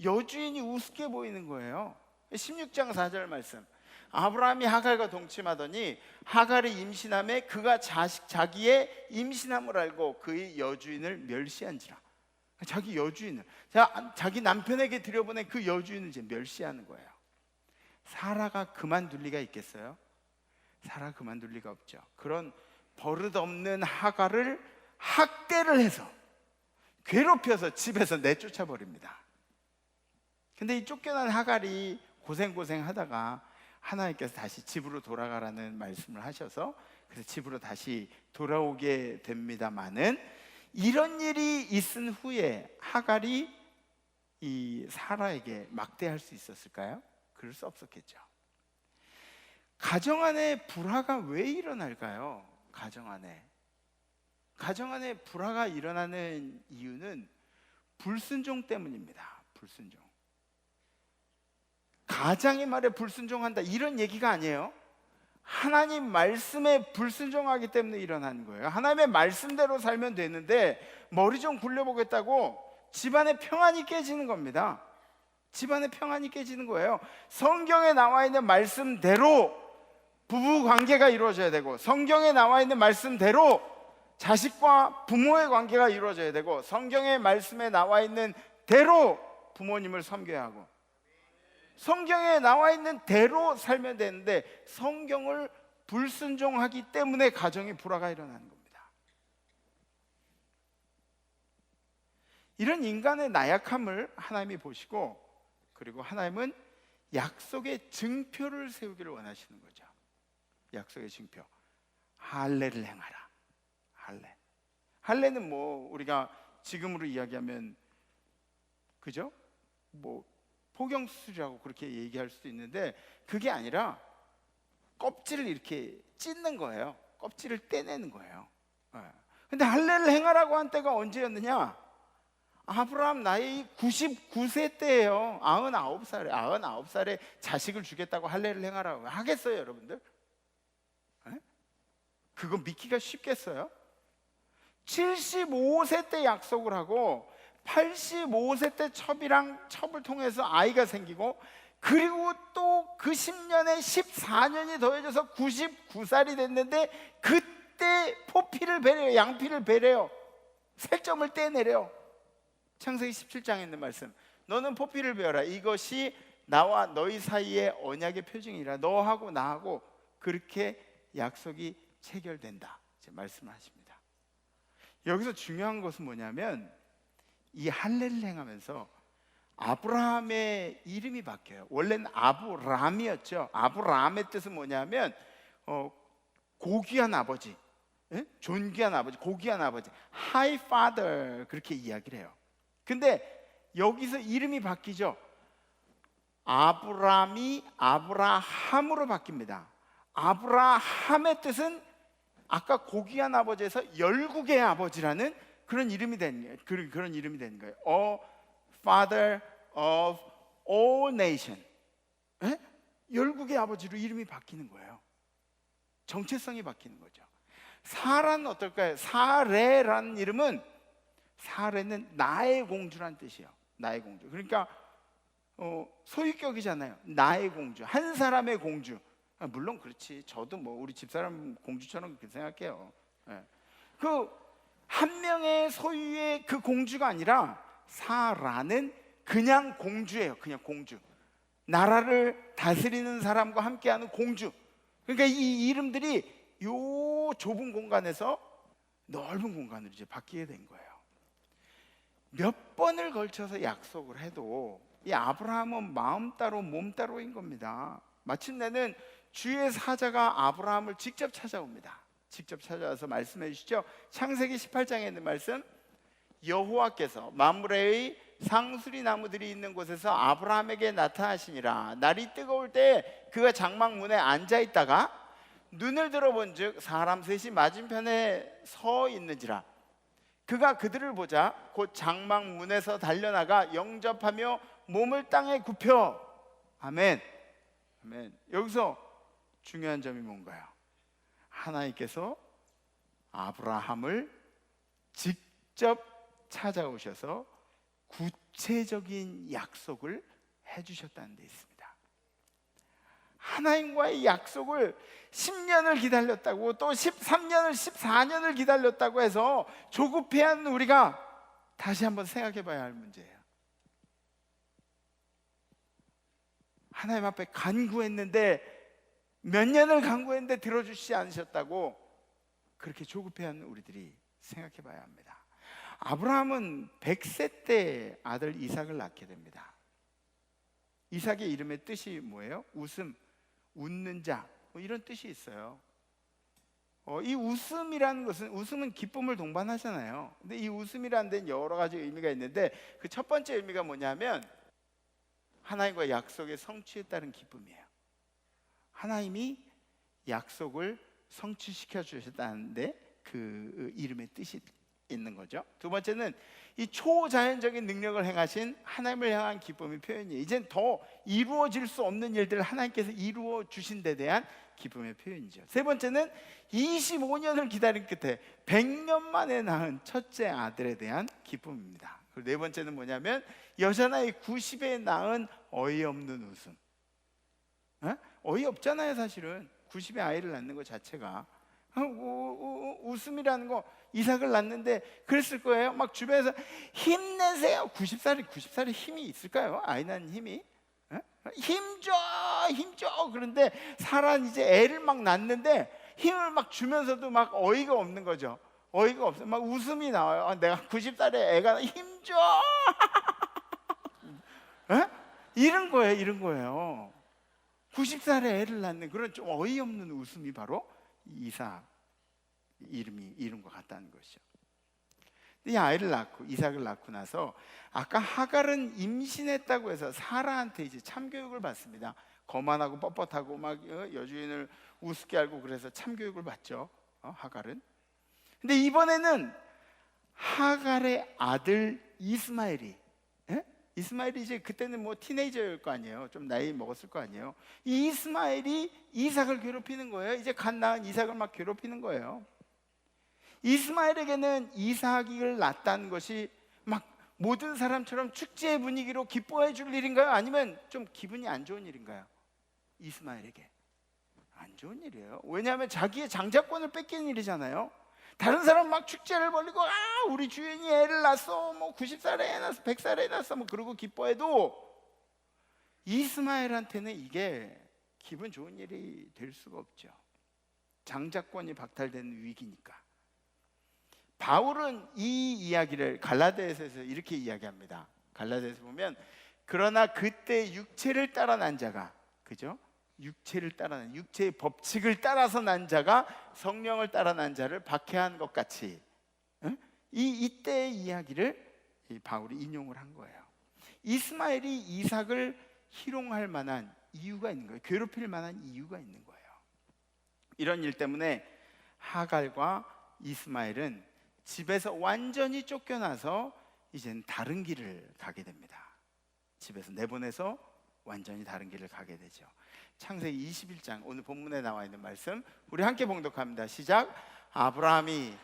여주인이 우습게 보이는 거예요. 16장 4절 말씀. 아브라함이 하갈과 동침하더니 하갈이 임신함에 그가 자기의 임신함을 알고 그의 여주인을 멸시한지라. 자기 여주인을, 자기 남편에게 들여보낸 그 여주인을 이제 멸시하는 거예요. 사라가 그만둘 리가 있겠어요? 사라가 그만둘 리가 없죠. 그런 버릇없는 하갈을 학대를 해서 괴롭혀서 집에서 내쫓아 버립니다. 근데 이 쫓겨난 하갈이 고생하다가 하나님께서 다시 집으로 돌아가라는 말씀을 하셔서 그래서 집으로 다시 돌아오게 됩니다마는, 이런 일이 있은 후에 하갈이 이 사라에게 막대할 수 있었을까요? 그럴 수 없었겠죠. 가정 안에 불화가 왜 일어날까요? 가정 안에 불화가 일어나는 이유는 불순종 때문입니다. 불순종. 가장의 말에 불순종한다 이런 얘기가 아니에요. 하나님 말씀에 불순종하기 때문에 일어나는 거예요. 하나님의 말씀대로 살면 되는데 머리 좀 굴려보겠다고 집안의 평안이 깨지는 겁니다. 집안의 평안이 깨지는 거예요. 성경에 나와 있는 말씀대로 부부 관계가 이루어져야 되고, 성경에 나와 있는 말씀대로 자식과 부모의 관계가 이루어져야 되고, 성경의 말씀에 나와 있는 대로 부모님을 섬겨야 하고, 성경에 나와 있는 대로 살면 되는데 성경을 불순종하기 때문에 가정의 불화가 일어나는 겁니다. 이런 인간의 나약함을 하나님이 보시고, 그리고 하나님은 약속의 증표를 세우기를 원하시는 거죠. 약속의 증표, 할례를 행하라. 할례는 뭐 우리가 지금으로 이야기하면 그죠? 뭐 포경수술이라고 그렇게 얘기할 수도 있는데, 그게 아니라 껍질을 이렇게 찢는 거예요. 껍질을 떼내는 거예요. 근데 할례를 행하라고 한 때가 언제였느냐? 아브라함 나이 99세 때예요. 99살에 자식을 주겠다고 할례를 행하라고 하겠어요, 여러분들? 그거 믿기가 쉽겠어요? 75세 때 약속을 하고 85세 때 첩을 통해서 아이가 생기고, 그리고 또 그 10년에 14년이 더해져서 99살이 됐는데 그때 포피를 베려요. 양피를 베려요. 살점을 떼내려요. 창세기 17장에 있는 말씀, 너는 포피를 베어라. 이것이 나와 너희 사이의 언약의 표징이라. 너하고 나하고 그렇게 약속이 체결된다, 이제 말씀을 하십니다. 여기서 중요한 것은 뭐냐면, 이 할례를 행하면서 아브라함의 이름이 바뀌어요. 원래는 아브람이었죠. 아브람의 뜻은 뭐냐면 고귀한 아버지, 존귀한 아버지, 고귀한 아버지, High Father, 그렇게 이야기를 해요. 근데 여기서 이름이 바뀌죠. 아브람이 아브라함으로 바뀝니다. 아브라함의 뜻은 아까 고귀한 아버지에서 열국의 아버지라는 그런 이름이 된 거예요. A Father of all nation. 열국의 아버지로 이름이 바뀌는 거예요. 정체성이 바뀌는 거죠. 사라는 어떨까요? 사레라는 이름은, 사레는 나의 공주란 뜻이에요. 나의 공주. 그러니까 소유격이잖아요. 나의 공주, 한 사람의 공주. 물론 그렇지. 저도 뭐 우리 집사람 공주처럼 그렇게 생각해요. 그 한 명의 소유의 그 공주가 아니라 사라는 그냥 공주예요. 그냥 공주. 나라를 다스리는 사람과 함께하는 공주. 그러니까 이 이름들이 요 좁은 공간에서 넓은 공간으로 이제 바뀌게 된 거예요. 몇 번을 걸쳐서 약속을 해도 이 아브라함은 마음 따로 몸 따로인 겁니다. 마침내는 주의 사자가 아브라함을 직접 찾아옵니다. 직접 찾아와서 말씀해 주시죠. 창세기 18장에 있는 말씀, 여호와께서 만물의 상수리 나무들이 있는 곳에서 아브라함에게 나타나시니라. 날이 뜨거울 때 그가 장막 문에 앉아 있다가 눈을 들어본즉 사람 셋이 맞은편에 서 있는지라. 그가 그들을 보자 곧 장막 문에서 달려나가 영접하며 몸을 땅에 굽혀. 아멘. 아멘. 여기서 중요한 점이 뭔가요? 하나님께서 아브라함을 직접 찾아오셔서 구체적인 약속을 해주셨다는 데 있습니다. 하나님과의 약속을 10년을 기다렸다고, 또 13년을 14년을 기다렸다고 해서 조급해하는 우리가 다시 한번 생각해 봐야 할 문제예요. 하나님 앞에 간구했는데, 몇 년을 간구했는데 들어주시지 않으셨다고 그렇게 조급해하는 우리들이 생각해 봐야 합니다. 아브라함은 100세 때 아들 이삭을 낳게 됩니다. 이삭의 이름의 뜻이 뭐예요? 웃음, 웃는 자, 뭐 이런 뜻이 있어요. 이 웃음이라는 것은, 웃음은 기쁨을 동반하잖아요. 근데 이 웃음이라는 데는 여러 가지 의미가 있는데 그 첫 번째 의미가 뭐냐면 하나님과 약속의 성취에 따른 기쁨이에요. 하나님이 약속을 성취시켜 주셨다는데 그 이름의 뜻이 있는 거죠. 두 번째는 이 초자연적인 능력을 행하신 하나님을 향한 기쁨의 표현이에요. 이젠 더 이루어질 수 없는 일들을 하나님께서 이루어 주신 데 대한 기쁨의 표현이죠. 세 번째는 25년을 기다린 끝에 100년 만에 낳은 첫째 아들에 대한 기쁨입니다. 그리고 네 번째는 뭐냐면 여자나이 90에 낳은 어이없는 웃음. 어이없잖아요. 사실은 90에 아이를 낳는 것 자체가. 웃음이라는 거, 이삭을 낳는데 그랬을 거예요. 막 주변에서 힘내세요. 90살이 힘이 있을까요? 아이 낳는 힘이? 힘줘. 그런데 사라는 이제 애를 막 낳는데 힘을 막 주면서도 막 어이가 없는 거죠. 어이가 없어. 막 웃음이 나와요. 내가 90살에 애가 힘줘. 이런 거예요. 90살에 애를 낳는 그런 좀 어이없는 웃음이 바로 이삭 이름과 같다는 것이죠. 이 아이를 낳고 이삭을 낳고 나서 아까 하갈은 임신했다고 해서 사라한테 이제 참교육을 받습니다. 거만하고 뻣뻣하고 막 여주인을 우습게 알고 그래서 참교육을 받죠. 하갈은. 근데 이번에는 하갈의 아들 이스마엘이 이제 그때는 뭐 티네이저일 거 아니에요. 좀 나이 먹었을 거 아니에요. 이 이스마엘이 이삭을 괴롭히는 거예요. 이제 갓 낳은 이삭을 막 괴롭히는 거예요. 이스마엘에게는 이삭을 낳았다는 것이 막 모든 사람처럼 축제의 분위기로 기뻐해 줄 일인가요? 아니면 좀 기분이 안 좋은 일인가요? 이스마엘에게 안 좋은 일이에요. 왜냐하면 자기의 장자권을 뺏기는 일이잖아요. 다른 사람 막 축제를 벌리고 우리 주인이 애를 낳았어, 뭐 90살에 애 낳았어, 100살에 애 낳았어, 뭐 그러고 기뻐해도 이스마엘한테는 이게 기분 좋은 일이 될 수가 없죠. 장자권이 박탈되는 위기니까. 바울은 이 이야기를 갈라디아서에서 이렇게 이야기합니다. 갈라디아서 보면 그러나 그때 육체를 따라 난 자가, 그죠? 육체의 법칙을 따라서 난 자가 성령을 따라 난 자를 박해한 것 같이 이때의 이야기를 바울이 인용을 한 거예요. 이스마엘이 이삭을 희롱할 만한 이유가 있는 거예요. 괴롭힐 만한 이유가 있는 거예요. 이런 일 때문에 하갈과 이스마엘은 집에서 완전히 쫓겨나서 이제는 다른 길을 가게 됩니다. 집에서 내보내서 완전히 다른 길을 가게 되죠. 창세기 21장 오늘 본문에 나와 있는 말씀 우리 함께 봉독합니다. 시작. 아브라함이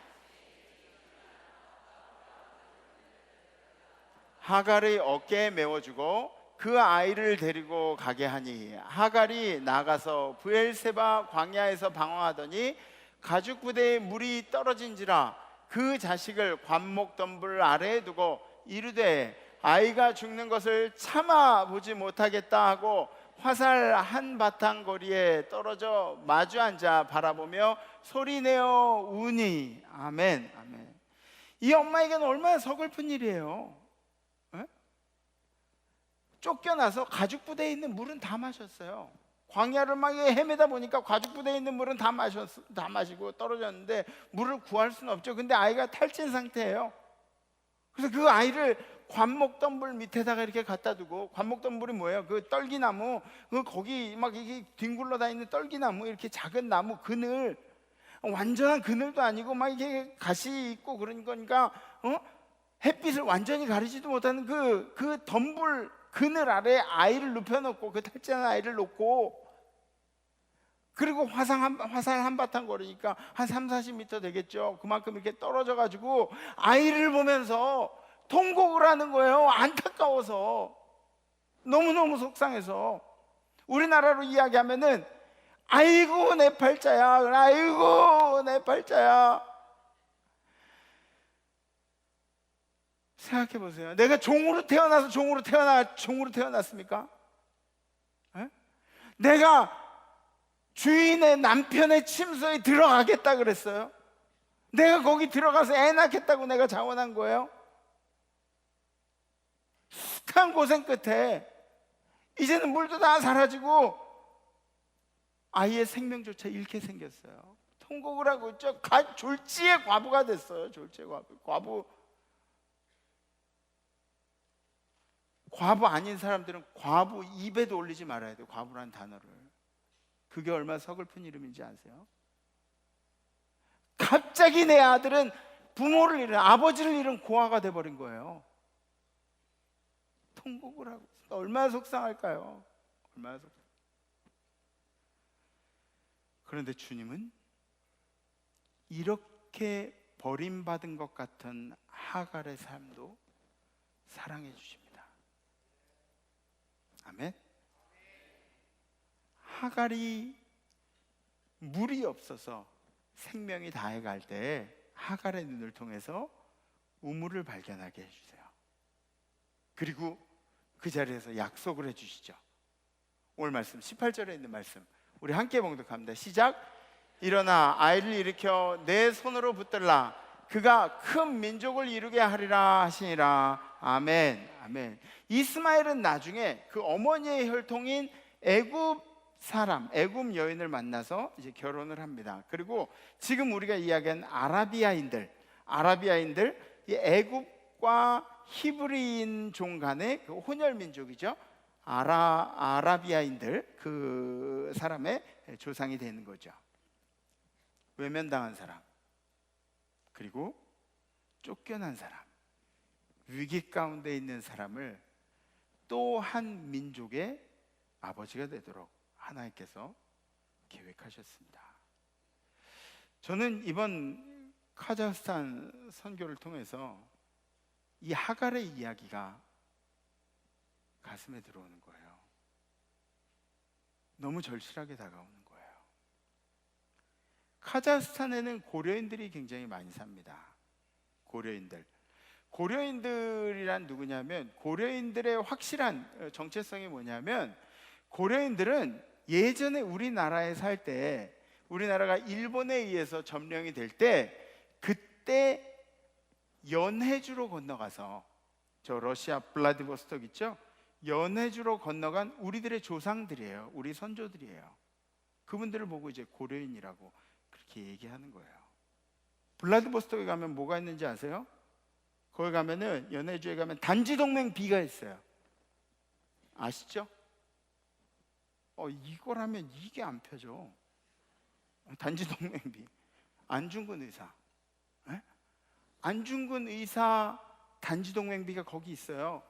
하갈의 어깨에 메워주고 그 아이를 데리고 가게 하니 하갈이 나가서 브엘세바 광야에서 방황하더니 가죽 부대에 물이 떨어진지라 그 자식을 관목덤불 아래에 두고 이르되 아이가 죽는 것을 참아 보지 못하겠다 하고 화살 한바탕 거리에 떨어져 마주 앉아 바라보며 소리내어 우니. 아멘. 아멘. 이 엄마에게는 얼마나 서글픈 일이에요. 쫓겨나서 가죽 부대에 있는 물은 다 마셨어요. 광야를 막 헤매다 보니까 가죽 부대에 있는 물은 다 마시고 떨어졌는데 물을 구할 수는 없죠. 근데 아이가 탈진 상태예요. 그래서 그 아이를 관목덤불 밑에다가 이렇게 갖다 두고, 관목덤불이 뭐예요? 그 떨기나무, 거기 막 이게 뒹굴러 다니는 떨기나무, 이렇게 작은 나무 그늘, 완전한 그늘도 아니고 막 이게 가시 있고 그런 거니까 햇빛을 완전히 가리지도 못하는 그 덤불 그늘 아래에 아이를 눕혀놓고, 그 탈진한 아이를 놓고, 그리고 화살 한바탕 거리니까 한 30-40m 되겠죠. 그만큼 이렇게 떨어져 가지고 아이를 보면서 통곡을 하는 거예요. 안타까워서, 너무너무 속상해서. 우리나라로 이야기하면은 아이고 내 팔자야, 아이고 내 팔자야. 생각해 보세요. 내가 종으로 태어나서 종으로 태어났습니까? 내가 주인의 남편의 침소에 들어가겠다 그랬어요? 내가 거기 들어가서 애 낳겠다고 내가 자원한 거예요? 숱한 고생 끝에 이제는 물도 다 사라지고 아이의 생명조차 잃게 생겼어요. 통곡을 하고 있죠. 졸지의 과부가 됐어요. 졸지의 과부 아닌 사람들은 과부 입에도 올리지 말아야 돼요. 과부라는 단어를. 그게 얼마나 서글픈 이름인지 아세요? 갑자기 내 아들은 부모를 잃은, 아버지를 잃은 고아가 돼버린 거예요. 통곡을 하고 있습니다. 얼마나 속상할까요? 얼마나 속상. 그런데 주님은 이렇게 버림받은 것 같은 하갈의 삶도 사랑해 주십니다. 아멘. 하갈이 물이 없어서 생명이 다해갈 때 하갈의 눈을 통해서 우물을 발견하게 해주세요. 그리고 그 자리에서 약속을 해주시죠. 오늘 말씀 18절에 있는 말씀 우리 함께 봉독합니다. 시작. 일어나 아이를 일으켜 내 손으로 붙들라. 그가 큰 민족을 이루게 하리라 하시니라. 아멘. 아멘. 이스마엘은 나중에 그 어머니의 혈통인 애굽 여인을 만나서 이제 결혼을 합니다. 그리고 지금 우리가 이야기한 아라비아인들, 이 애굽과 히브리인 종 간의 그 혼혈 민족이죠. 아라비아인들, 그 사람의 조상이 되는 거죠. 외면당한 사람, 그리고 쫓겨난 사람, 위기 가운데 있는 사람을 또 한 민족의 아버지가 되도록 하나님께서 계획하셨습니다. 저는 이번 카자흐스탄 선교를 통해서 이 하갈의 이야기가 가슴에 들어오는 거예요. 너무 절실하게 다가오는 거예요. 카자흐스탄에는 고려인들이 굉장히 많이 삽니다. 고려인들이란 누구냐면, 고려인들의 확실한 정체성이 뭐냐면, 고려인들은 예전에 우리나라에 살 때, 우리나라가 일본에 의해서 점령이 될 때, 그때 연해주로 건너가서, 저 러시아 블라디보스톡 있죠? 연해주로 건너간 우리들의 조상들이에요. 우리 선조들이에요. 그분들을 보고 이제 고려인이라고 그렇게 얘기하는 거예요. 블라디보스톡에 가면 뭐가 있는지 아세요? 거기 가면은, 연해주에 가면 단지동맹 비가 있어요. 아시죠? 이걸 하면 이게 안 펴져. 단지동맹비. 안중근 의사. 안중근 의사 단지동맹비가 거기 있어요.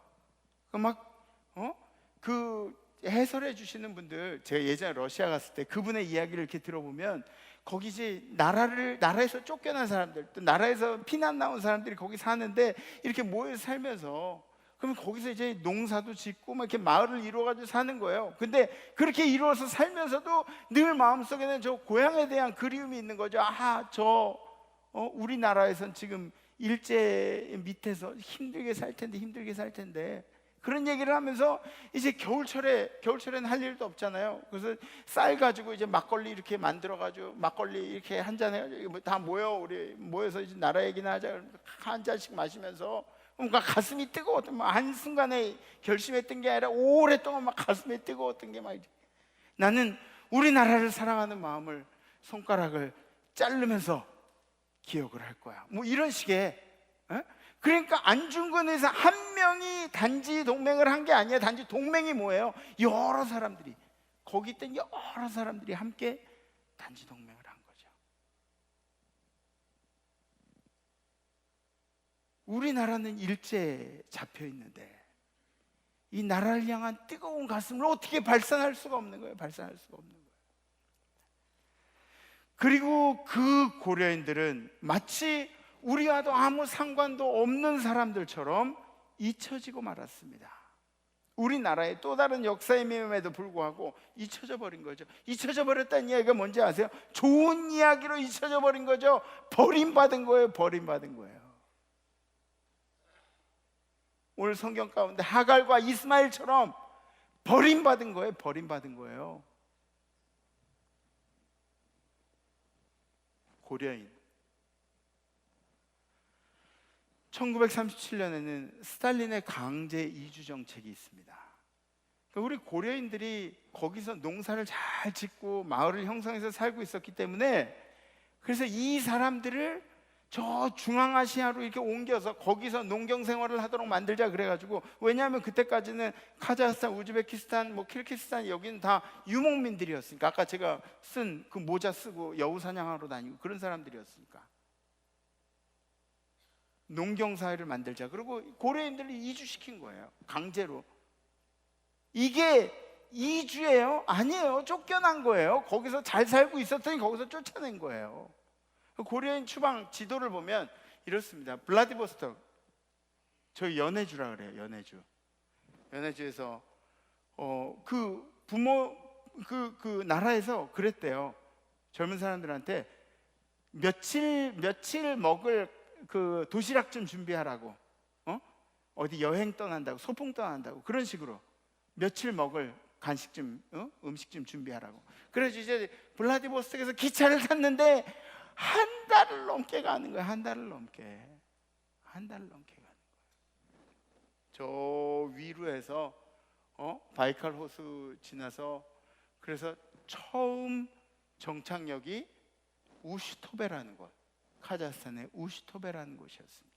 그 해설해 주시는 분들, 제가 예전에 러시아 갔을 때 그분의 이야기를 이렇게 들어보면, 거기 이제 나라에서 쫓겨난 사람들, 또 나라에서 피난 나온 사람들이 거기 사는데 이렇게 모여 살면서, 그러면 거기서 이제 농사도 짓고 막 이렇게 마을을 이루어가지고 사는 거예요. 근데 그렇게 이루어서 살면서도 늘 마음속에는 저 고향에 대한 그리움이 있는 거죠. 우리나라에선 지금 일제 밑에서 힘들게 살 텐데 그런 얘기를 하면서, 이제 겨울철에는 할 일도 없잖아요. 그래서 쌀 가지고 이제 막걸리 이렇게 만들어가지고 막걸리 이렇게 한 잔에 다 우리 모여서 이제 나라 얘기나 하자, 한 잔씩 마시면서, 그러니까 가슴이 뜨거웠던, 한순간에 결심했던 게 아니라 오랫동안 막 가슴이 뜨거웠던 게 막, 나는 우리나라를 사랑하는 마음을 손가락을 자르면서 기억을 할 거야. 뭐 이런 식의. 그러니까 안중근 의사 한 명이 단지 동맹을 한 게 아니야. 단지 동맹이 뭐예요? 여러 사람들이, 거기 있던 여러 사람들이 함께 단지 동맹을 한 거죠. 우리나라는 일제에 잡혀 있는데 이 나라를 향한 뜨거운 가슴을 어떻게 발산할 수가 없는 거예요. 그리고 그 고려인들은 마치 우리와도 아무 상관도 없는 사람들처럼 잊혀지고 말았습니다. 우리나라의 또 다른 역사임에도 불구하고 잊혀져 버린 거죠. 잊혀져 버렸다는 이야기가 뭔지 아세요? 좋은 이야기로 잊혀져 버린 거죠. 버림받은 거예요. 오늘 성경 가운데 하갈과 이스마엘처럼 버림받은 거예요. 고려인. 1937년에는 스탈린의 강제 이주 정책이 있습니다. 우리 고려인들이 거기서 농사를 잘 짓고 마을을 형성해서 살고 있었기 때문에 그래서 이 사람들을 저 중앙아시아로 이렇게 옮겨서 거기서 농경 생활을 하도록 만들자 그래가지고, 왜냐하면 그때까지는 카자흐스탄, 우즈베키스탄, 뭐 키르기스탄 여기는 다 유목민들이었으니까, 아까 제가 쓴 그 모자 쓰고 여우 사냥하러 다니고 그런 사람들이었으니까 농경 사회를 만들자. 그리고 고려인들을 이주시킨 거예요, 강제로. 이게 이주예요? 아니에요. 쫓겨난 거예요. 거기서 잘 살고 있었더니 거기서 쫓아낸 거예요. 고려인 추방 지도를 보면 이렇습니다. 블라디보스톡, 저희 연해주라 그래요. 연해주에서 그 부모 그 나라에서 그랬대요. 젊은 사람들한테 며칠 먹을 그 도시락 좀 준비하라고. 어디 여행 떠난다고, 소풍 떠난다고, 그런 식으로 며칠 먹을 간식 좀, 음식 좀 준비하라고. 그래서 이제 블라디보스톡에서 기차를 탔는데 한 달을 넘게 가는 거예요. 한 달을 넘게 가는 거예요. 저 위로에서 바이칼 호수 지나서, 그래서 처음 정착역이 우슈토베라는 곳, 카자흐스탄의 우슈토베라는 곳이었습니다.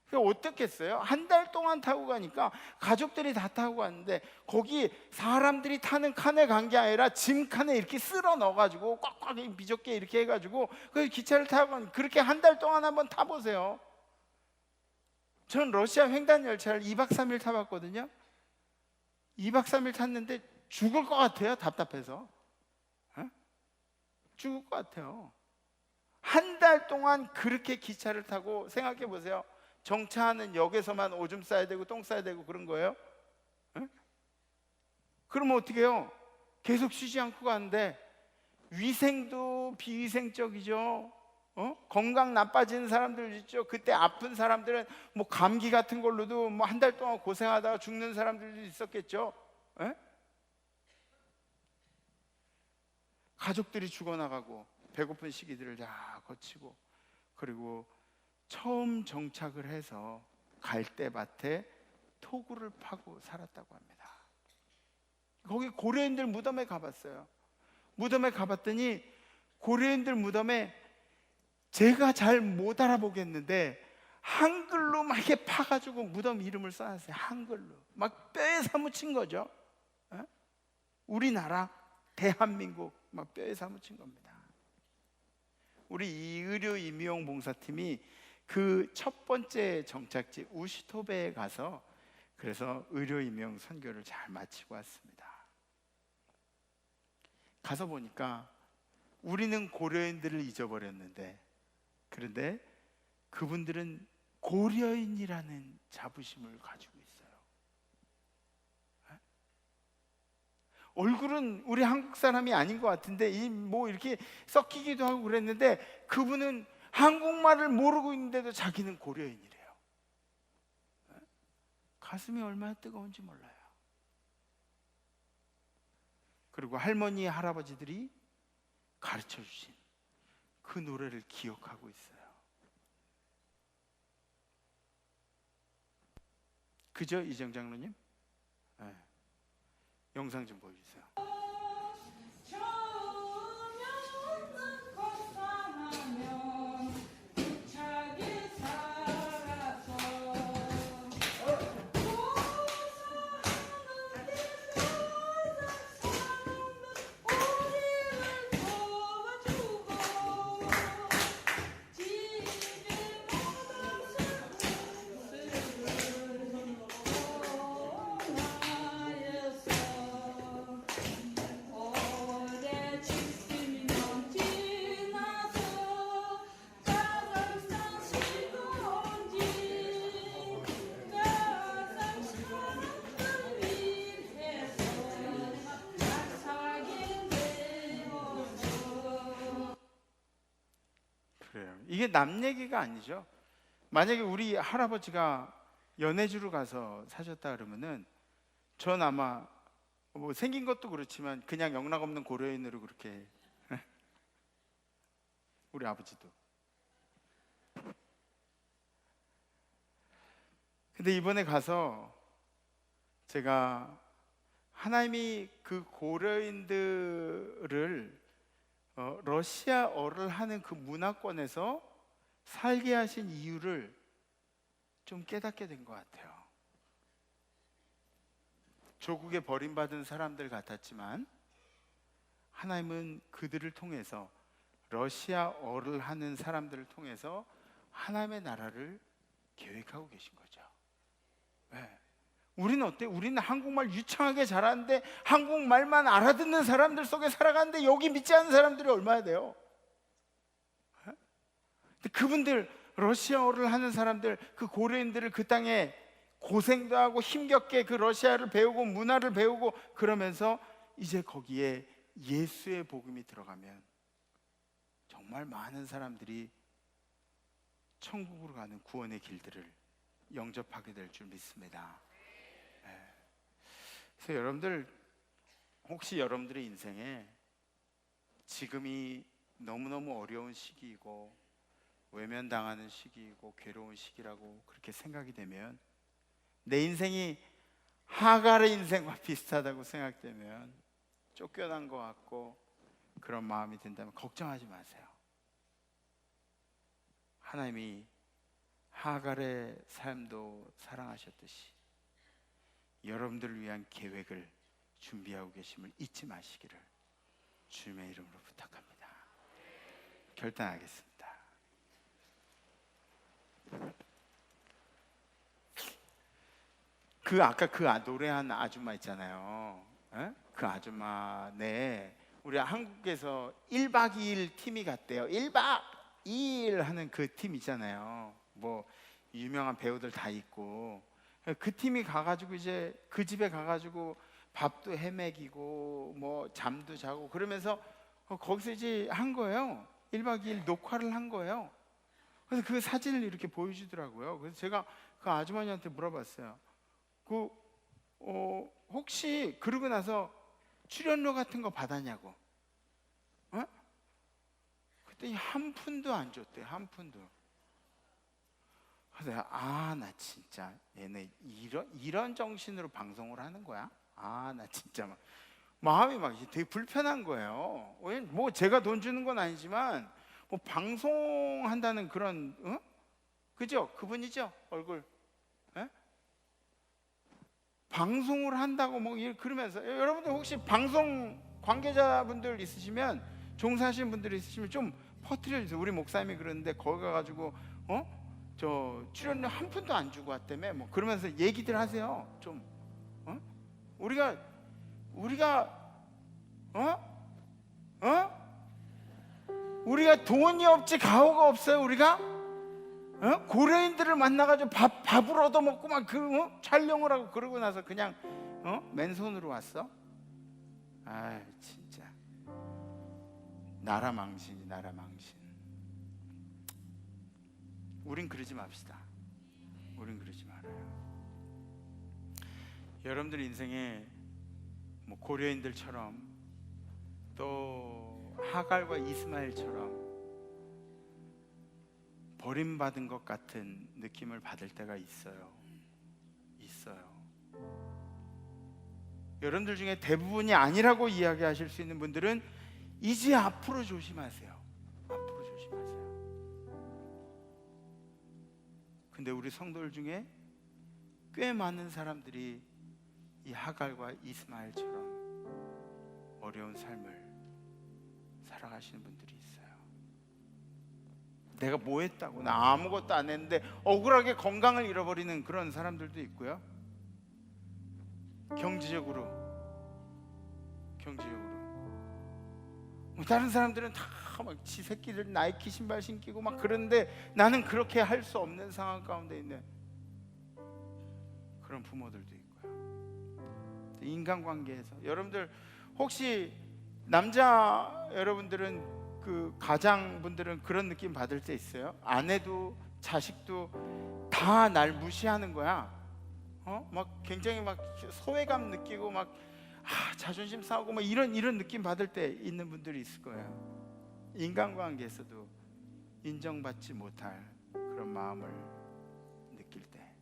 그러니까 어떻겠어요? 한 달 동안 타고 가니까 가족들이 다 타고 갔는데, 거기 사람들이 타는 칸에 간 게 아니라 짐 칸에 이렇게 쓸어 넣어가지고 꽉꽉 비좁게 이렇게 해가지고 그 기차를 타고 간, 그렇게 한 달 동안 한번 타보세요. 전 러시아 횡단 열차를 2박 3일 타봤거든요. 2박 3일 탔는데 죽을 것 같아요. 답답해서. 죽을 것 같아요. 한 달 동안 그렇게 기차를 타고, 생각해 보세요. 정차하는 역에서만 오줌 싸야 되고 똥 싸야 되고 그런 거예요? 그러면 어떻게 해요? 계속 쉬지 않고 가는데 위생도 비위생적이죠. 건강 나빠지는 사람들 있죠. 그때 아픈 사람들은 뭐 감기 같은 걸로도 뭐 한 달 동안 고생하다가 죽는 사람들도 있었겠죠. 가족들이 죽어나가고 배고픈 시기들을 다 거치고, 그리고 처음 정착을 해서 갈대밭에 토구를 파고 살았다고 합니다. 거기 고려인들 무덤에 가봤어요. 무덤에 가봤더니 고려인들 무덤에 제가 잘 못 알아보겠는데 한글로 막 이렇게 파가지고 무덤 이름을 써놨어요. 한글로 막 뼈에 사무친 거죠. 우리나라 대한민국 막 뼈에 사무친 겁니다. 우리 의료 임용 봉사팀이 그 첫 번째 정착지 우슈토베에 가서 그래서 의료 임용 선교를 잘 마치고 왔습니다. 가서 보니까 우리는 고려인들을 잊어버렸는데, 그런데 그분들은 고려인이라는 자부심을 가지고 있어요. 얼굴은 우리 한국 사람이 아닌 것 같은데 뭐 이렇게 섞이기도 하고 그랬는데, 그분은 한국말을 모르고 있는데도 자기는 고려인이래요. 가슴이 얼마나 뜨거운지 몰라요. 그리고 할머니, 할아버지들이 가르쳐 주신 그 노래를 기억하고 있어요. 그죠, 이정 장로님? 네. 영상 좀 보여주세요. 이게 남 얘기가 아니죠. 만약에 우리 할아버지가 연해주로 가서 사셨다 그러면은 전 아마 뭐 생긴 것도 그렇지만 그냥 영락없는 고려인으로 그렇게 우리 아버지도. 근데 이번에 가서 제가 하나님이 그 고려인들을 러시아어를 하는 그 문화권에서 살게 하신 이유를 좀 깨닫게 된 것 같아요. 조국에 버림받은 사람들 같았지만 하나님은 그들을 통해서, 러시아어를 하는 사람들을 통해서 하나님의 나라를 계획하고 계신 거죠. 네. 우리는 어때? 우리는 한국말 유창하게 잘하는데 한국말만 알아듣는 사람들 속에 살아가는데 여기 믿지 않는 사람들이 얼마나 돼요? 네? 근데 그분들, 러시아어를 하는 사람들, 그 고려인들을 그 땅에 고생도 하고 힘겹게 그 러시아를 배우고 문화를 배우고 그러면서 이제 거기에 예수의 복음이 들어가면 정말 많은 사람들이 천국으로 가는 구원의 길들을 영접하게 될 줄 믿습니다. 그래서 여러분들, 혹시 여러분들의 인생에 지금이 너무너무 어려운 시기이고 외면당하는 시기이고 괴로운 시기라고 그렇게 생각이 되면, 내 인생이 하갈의 인생과 비슷하다고 생각되면, 쫓겨난 것 같고 그런 마음이 든다면 걱정하지 마세요. 하나님이 하갈의 삶도 사랑하셨듯이 여러분들을 위한 계획을 준비하고 계심을 잊지 마시기를 주님의 이름으로 부탁합니다. 결단하겠습니다. 아까 노래한 아줌마 있잖아요. 에? 그 아줌마, 네, 우리 한국에서 1박 2일 팀이 갔대요. 1박 2일 하는 그 팀 있잖아요. 뭐 유명한 배우들 다 있고, 그 팀이 가가지고 이제 그 집에 가가지고 밥도 해먹이고 뭐 잠도 자고 그러면서 거기서 이제 한 거예요. 1박 2일 녹화를 한 거예요. 그래서 그 사진을 이렇게 보여주더라고요. 그래서 제가 그 아주머니한테 물어봤어요. 혹시 그러고 나서 출연료 같은 거 받았냐고. 그랬더니 한 푼도 안 줬대. 한 푼도. 그래서 나 진짜 얘네 이런 정신으로 방송을 하는 거야? 나 진짜 마음이 되게 불편한 거예요. 뭐 제가 돈 주는 건 아니지만 뭐 방송한다는 그런, 그죠? 그분이죠? 얼굴. 에? 방송을 한다고 뭐 그러면서, 여러분들 혹시 방송 관계자분들 있으시면, 종사하시는 분들 있으시면 좀 퍼뜨려 주세요. 우리 목사님이 그러는데 거기 가가지고 저 출연료 한 푼도 안 주고 왔다며 뭐 그러면서 얘기들 하세요. 좀 우리가 우리가 돈이 없지 가오가 없어요. 우리가 고려인들을 만나가지고 밥을 얻어먹고 막 촬영을 하고 그러고 나서 그냥 맨손으로 왔어? 진짜 나라 망신이 나라 망신. 우린 그러지 맙시다. 우린 그러지 말아요. 여러분들 인생에 뭐 고려인들처럼 또 하갈과 이스마엘처럼 버림받은 것 같은 느낌을 받을 때가 있어요. 여러분들 중에 대부분이 아니라고 이야기하실 수 있는 분들은 이제 앞으로 조심하세요. 앞으로 조심하세요. 근데 우리 성도들 중에 꽤 많은 사람들이 이 하갈과 이스마엘처럼 어려운 삶을 살아가시는 분들이 있어요. 내가 뭐 했다고, 나 아무것도 안 했는데 억울하게 건강을 잃어버리는 그런 사람들도 있고요. 경제적으로 뭐 다른 사람들은 다 막 지 새끼들 나이키 신발 신기고 막 그런데 나는 그렇게 할 수 없는 상황 가운데 있는 그런 부모들도 있고요. 인간관계에서 여러분들 혹시 남자 여러분들은 그 가장분들은 그런 느낌 받을 때 있어요? 아내도 자식도 다 날 무시하는 거야. 막 굉장히 막 소외감 느끼고 막 자존심 싸우고 막 이런 느낌 받을 때 있는 분들이 있을 거예요. 인간관계에서도 인정받지 못할 그런 마음을 느낄 때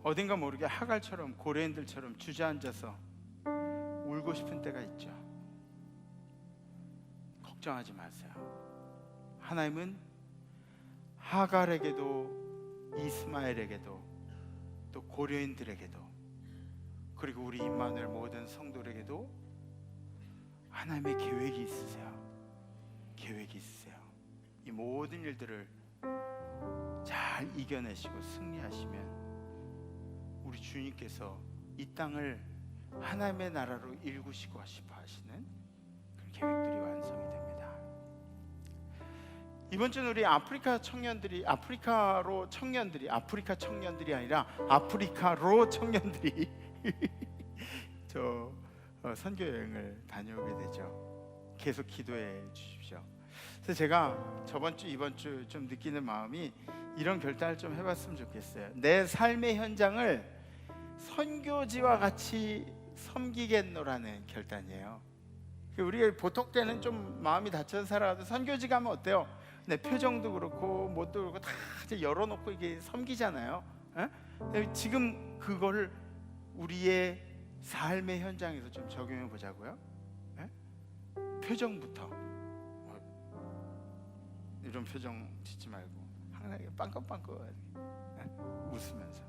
어딘가 모르게 하갈처럼 고레인들처럼 주저앉아서 울고 울고 싶은 때가 있죠. 걱정하지 마세요. 하나님은 하갈에게도 이스마엘에게도 또 고려인들에게도 그리고 우리 임마누엘 모든 성도들에게도 하나님의 계획이 있으세요. 계획이 있으세요. 이 모든 일들을 잘 이겨내시고 승리하시면 우리 주님께서 이 땅을 하나님의 나라로 일구시고 싶어 하시는 그런 계획들이 완성이 됩니다. 이번 주는 우리 아프리카 청년들이 아프리카 청년들이 아니라 아프리카로 청년들이 선교 여행을 다녀오게 되죠. 계속 기도해 주십시오. 그래서 제가 저번 주 이번 주 좀 느끼는 마음이 이런 결단을 좀 해봤으면 좋겠어요. 내 삶의 현장을 선교지와 같이 섬기겠노라는 결단이에요. 우리가 보통 때는 좀 마음이 다쳐서 살아가도 선교지 가면 어때요? 내 표정도 그렇고 못도 그렇고 다 이제 열어놓고 이게 섬기잖아요. 에? 지금 그거를 우리의 삶의 현장에서 좀 적용해 보자고요. 에? 표정부터 이런 표정 짓지 말고 항상 빵긋빵긋 웃으면서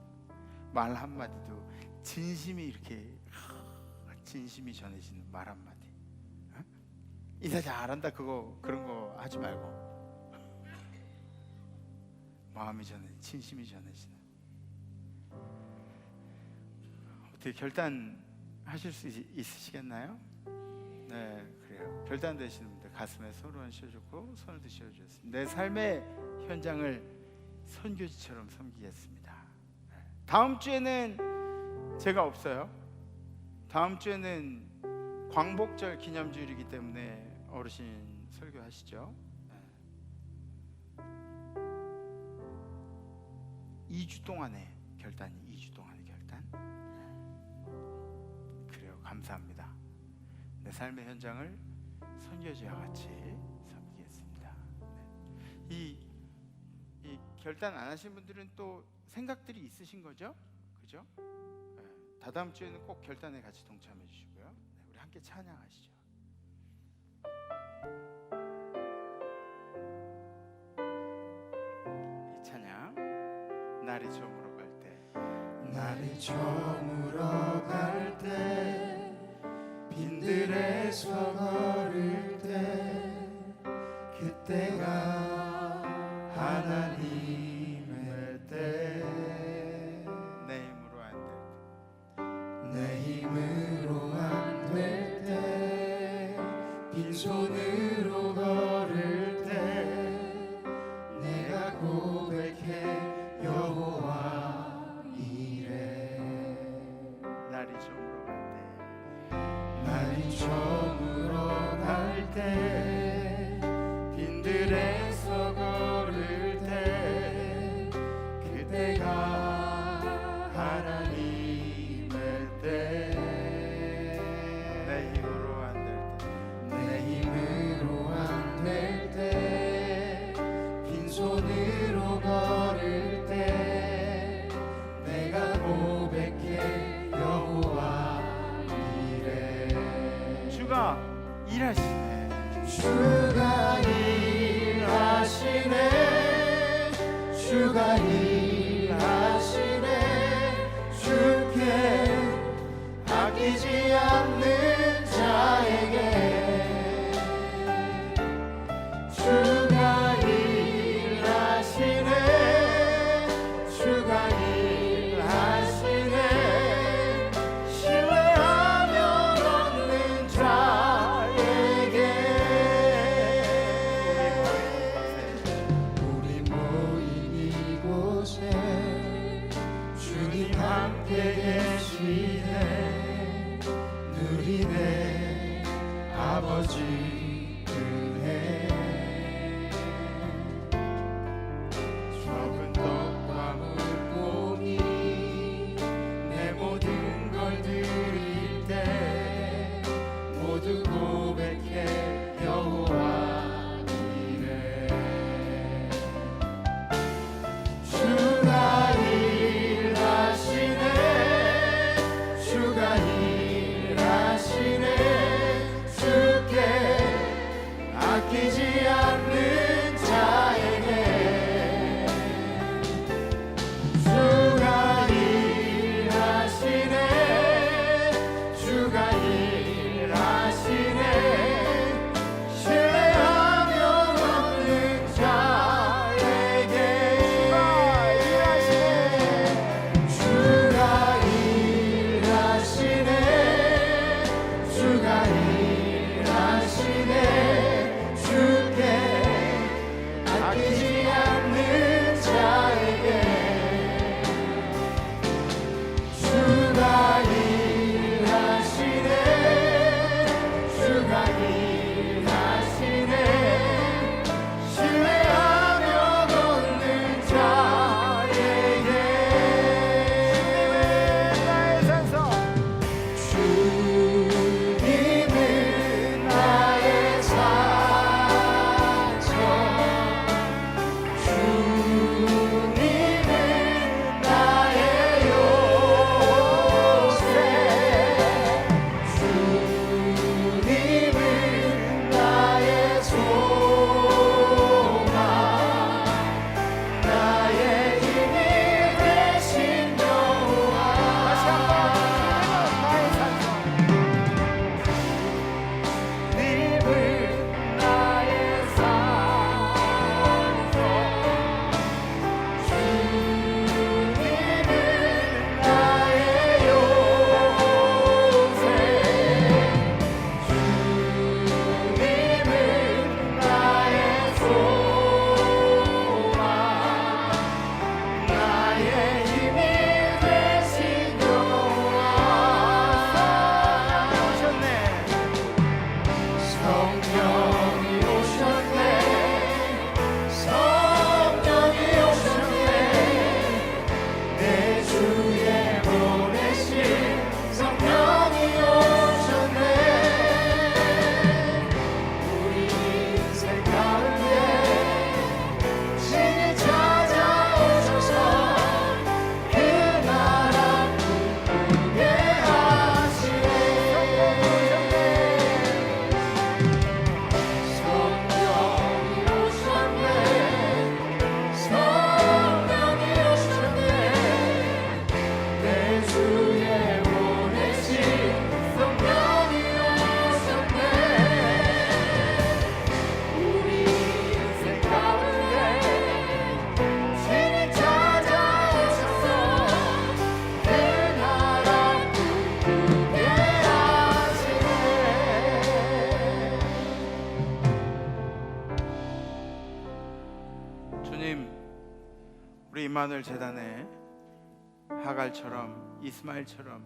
말 한마디도 진심이 이렇게 진심이 전해지는 말 한마디. 인사 잘한다 그런 거 하지 말고 마음이 진심이 전해지는. 어떻게 결단하실 수 있으시겠나요? 네, 그래요. 결단되시는 분들 가슴에 손을 얹으시고 손을 드셔주셨습니다. 내 삶의 현장을 선교지처럼 섬기겠습니다. 다음 주에는 제가 없어요. 다음 주에는 광복절 기념주일이기 때문에 어르신 설교하시죠. 2주 동안의 결단이 2주 동안의 결단. 그래요. 감사합니다. 내 삶의 현장을 선교지와 같이 섬기겠습니다. 이 결단 안 하신 분들은 또 생각들이 있으신 거죠? 그죠? 다다음 주에는 꼭 결단에 같이 동참해 주시고요. 우리 함께 찬양하시죠. 이 찬양 날이 저물어 갈 때, 날이 저물어 갈 때, 빈들에서 걸을 때, 그때가 하나님의 때. 내 힘으로 안 될 때, 내 힘으로 안 될 때, 빈손으로 걸을 때, 내가 고백해 여호와 이래. 날이 저물어 갈 때, 날이 저물어 갈 때, 빈들에서 걸을 때, 그때가 하나님의 때. 내 힘으로 안 될 때, 내 힘으로 안 될 때, 빈손으로 걸을 때, 내가 고백해 여호와 이래. 주가 일하시네. 주가 일하시네. 주가 일하시네. 주께 아끼지 않는 자에게 주가 일하시네. 주가 일하시네. 신뢰하며 얻는 자에게. 우리 모인 이곳에 주님 함께 계시네. 누리네 아버지 은혜. 적은 떡과 물고기 내 모든 걸 드릴 때, 모두 고백해 여호와 이래. 주가 일하시네. 주가 일하시네. 하시네 주께 아끼지 않는 자에게 주가 일하시네 주가 일하시네 신뢰하며 얻는 자에게 주가 일하시네 주가 일하시네 주께 아끼지 않는 자에게 주가 일하시네 주가 일하시네 신뢰하며 얻는 자에게 나의 산성 주님은 나의 산성 주님은 나의 요새 주님은 나의 소망 나의 힘이 되신 여호와 다시 한번 나의 산성 주님은 나의 산성 주님은 나의 요새 주님은 나의 소망 나의 힘이 되신 여호와 성령이 오셨네 성령이 오셨네 내 주에 보내신 성령이 오셨네 우리 인생 가운데 신이 찾아오셔서 그 나라 꿈꾸게 하시네 성령이 오셨네 성령이 오셨네 내 주에 보내신 성령이 오셨네 우리 인생 가운데 신이 찾아오셔서 그 나라 꿈꾸게 하시네 주님, 우리 임마누엘 재단에 하갈처럼 이스마엘처럼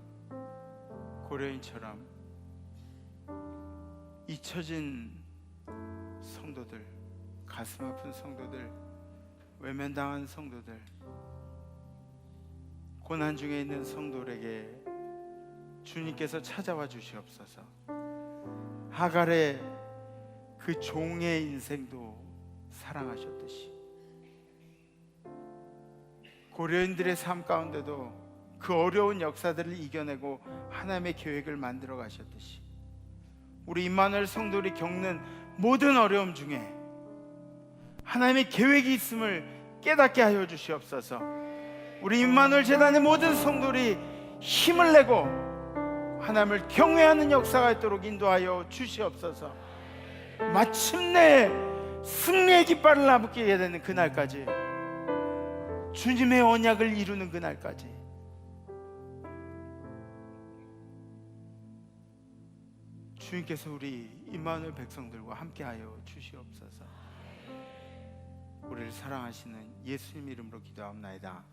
고려인처럼 잊혀진 성도들, 가슴 아픈 성도들, 외면당한 성도들, 고난 중에 있는 성도들에게 주님께서 찾아와 주시옵소서. 하갈의 그 종의 인생도 사랑하셨듯이 고려인들의 삶 가운데도 그 어려운 역사들을 이겨내고 하나님의 계획을 만들어 가셨듯이 우리 임마누엘 성도들이 겪는 모든 어려움 중에 하나님의 계획이 있음을 깨닫게 하여 주시옵소서. 우리 임마누엘 재단의 모든 성도들이 힘을 내고 하나님을 경외하는 역사가 있도록 인도하여 주시옵소서. 마침내 승리의 깃발을 나부게 되는 그날까지, 주님의 언약을 이루는 그날까지 주님께서 우리 임마누엘 백성들과 함께하여 주시옵소서. 우리를 사랑하시는 예수님 이름으로 기도합나이다.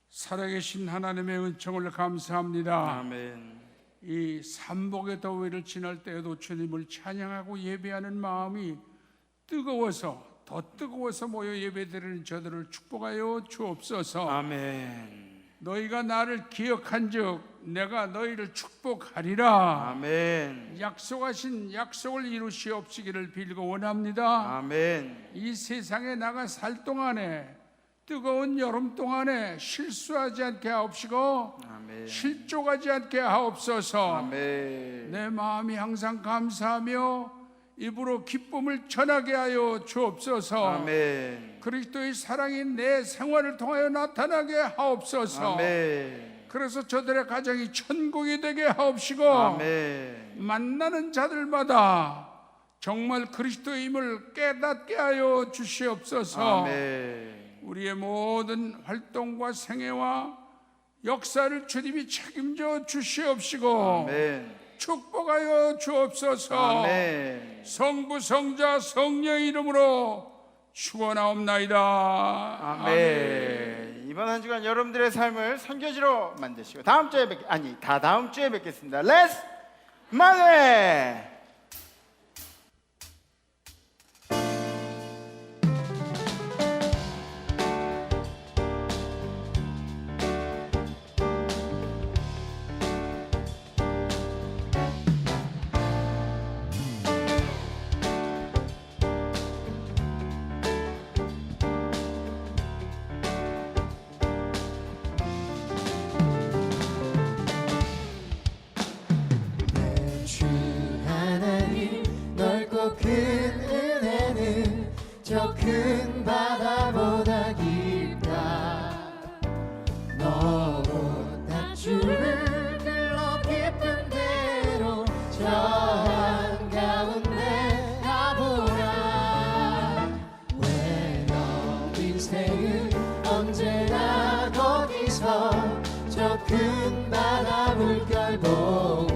살아계신 하나님의 은총을 감사합니다. 아멘. 이 삼복의 더위를 지날 때에도 주님을 찬양하고 예배하는 마음이 뜨거워서 더 뜨거워서 모여 예배드리는 저들을 축복하여 주옵소서. 아멘. 너희가 나를 기억한즉 내가 너희를 축복하리라. 아멘. 약속하신 약속을 이루시옵시기를 빌고 원합니다. 아멘. 이 세상에 나가 살 동안에 뜨거운 여름 동안에 실수하지 않게 하옵시고 아멘. 실족하지 않게 하옵소서. 아멘. 내 마음이 항상 감사하며 입으로 기쁨을 전하게 하여 주옵소서. 아멘. 그리스도의 사랑이 내 생활을 통하여 나타나게 하옵소서. 아멘. 그래서 저들의 가정이 천국이 되게 하옵시고 아멘. 만나는 자들마다 정말 그리스도의 힘을 깨닫게 하여 주시옵소서. 아멘. 우리의 모든 활동과 생애와 역사를 주님이 책임져 주시옵시고 아멘. 축복하여 주옵소서. 아멘. 성부 성자 성령의 이름으로 축원하옵나이다. 아멘. 이번 한 주간 여러분들의 삶을 선교지로 만드시고 다음 주에 다다음 주에 뵙겠습니다. 렛츠 만회. 주 하나님 넓고 큰 은혜는 저 큰 바다보다 깊다. 너보다 주를 불러 깊은 대로 저 한가운데 가보라. 외로운 인생은 언제나 거기서 저 큰 바다 물결 보고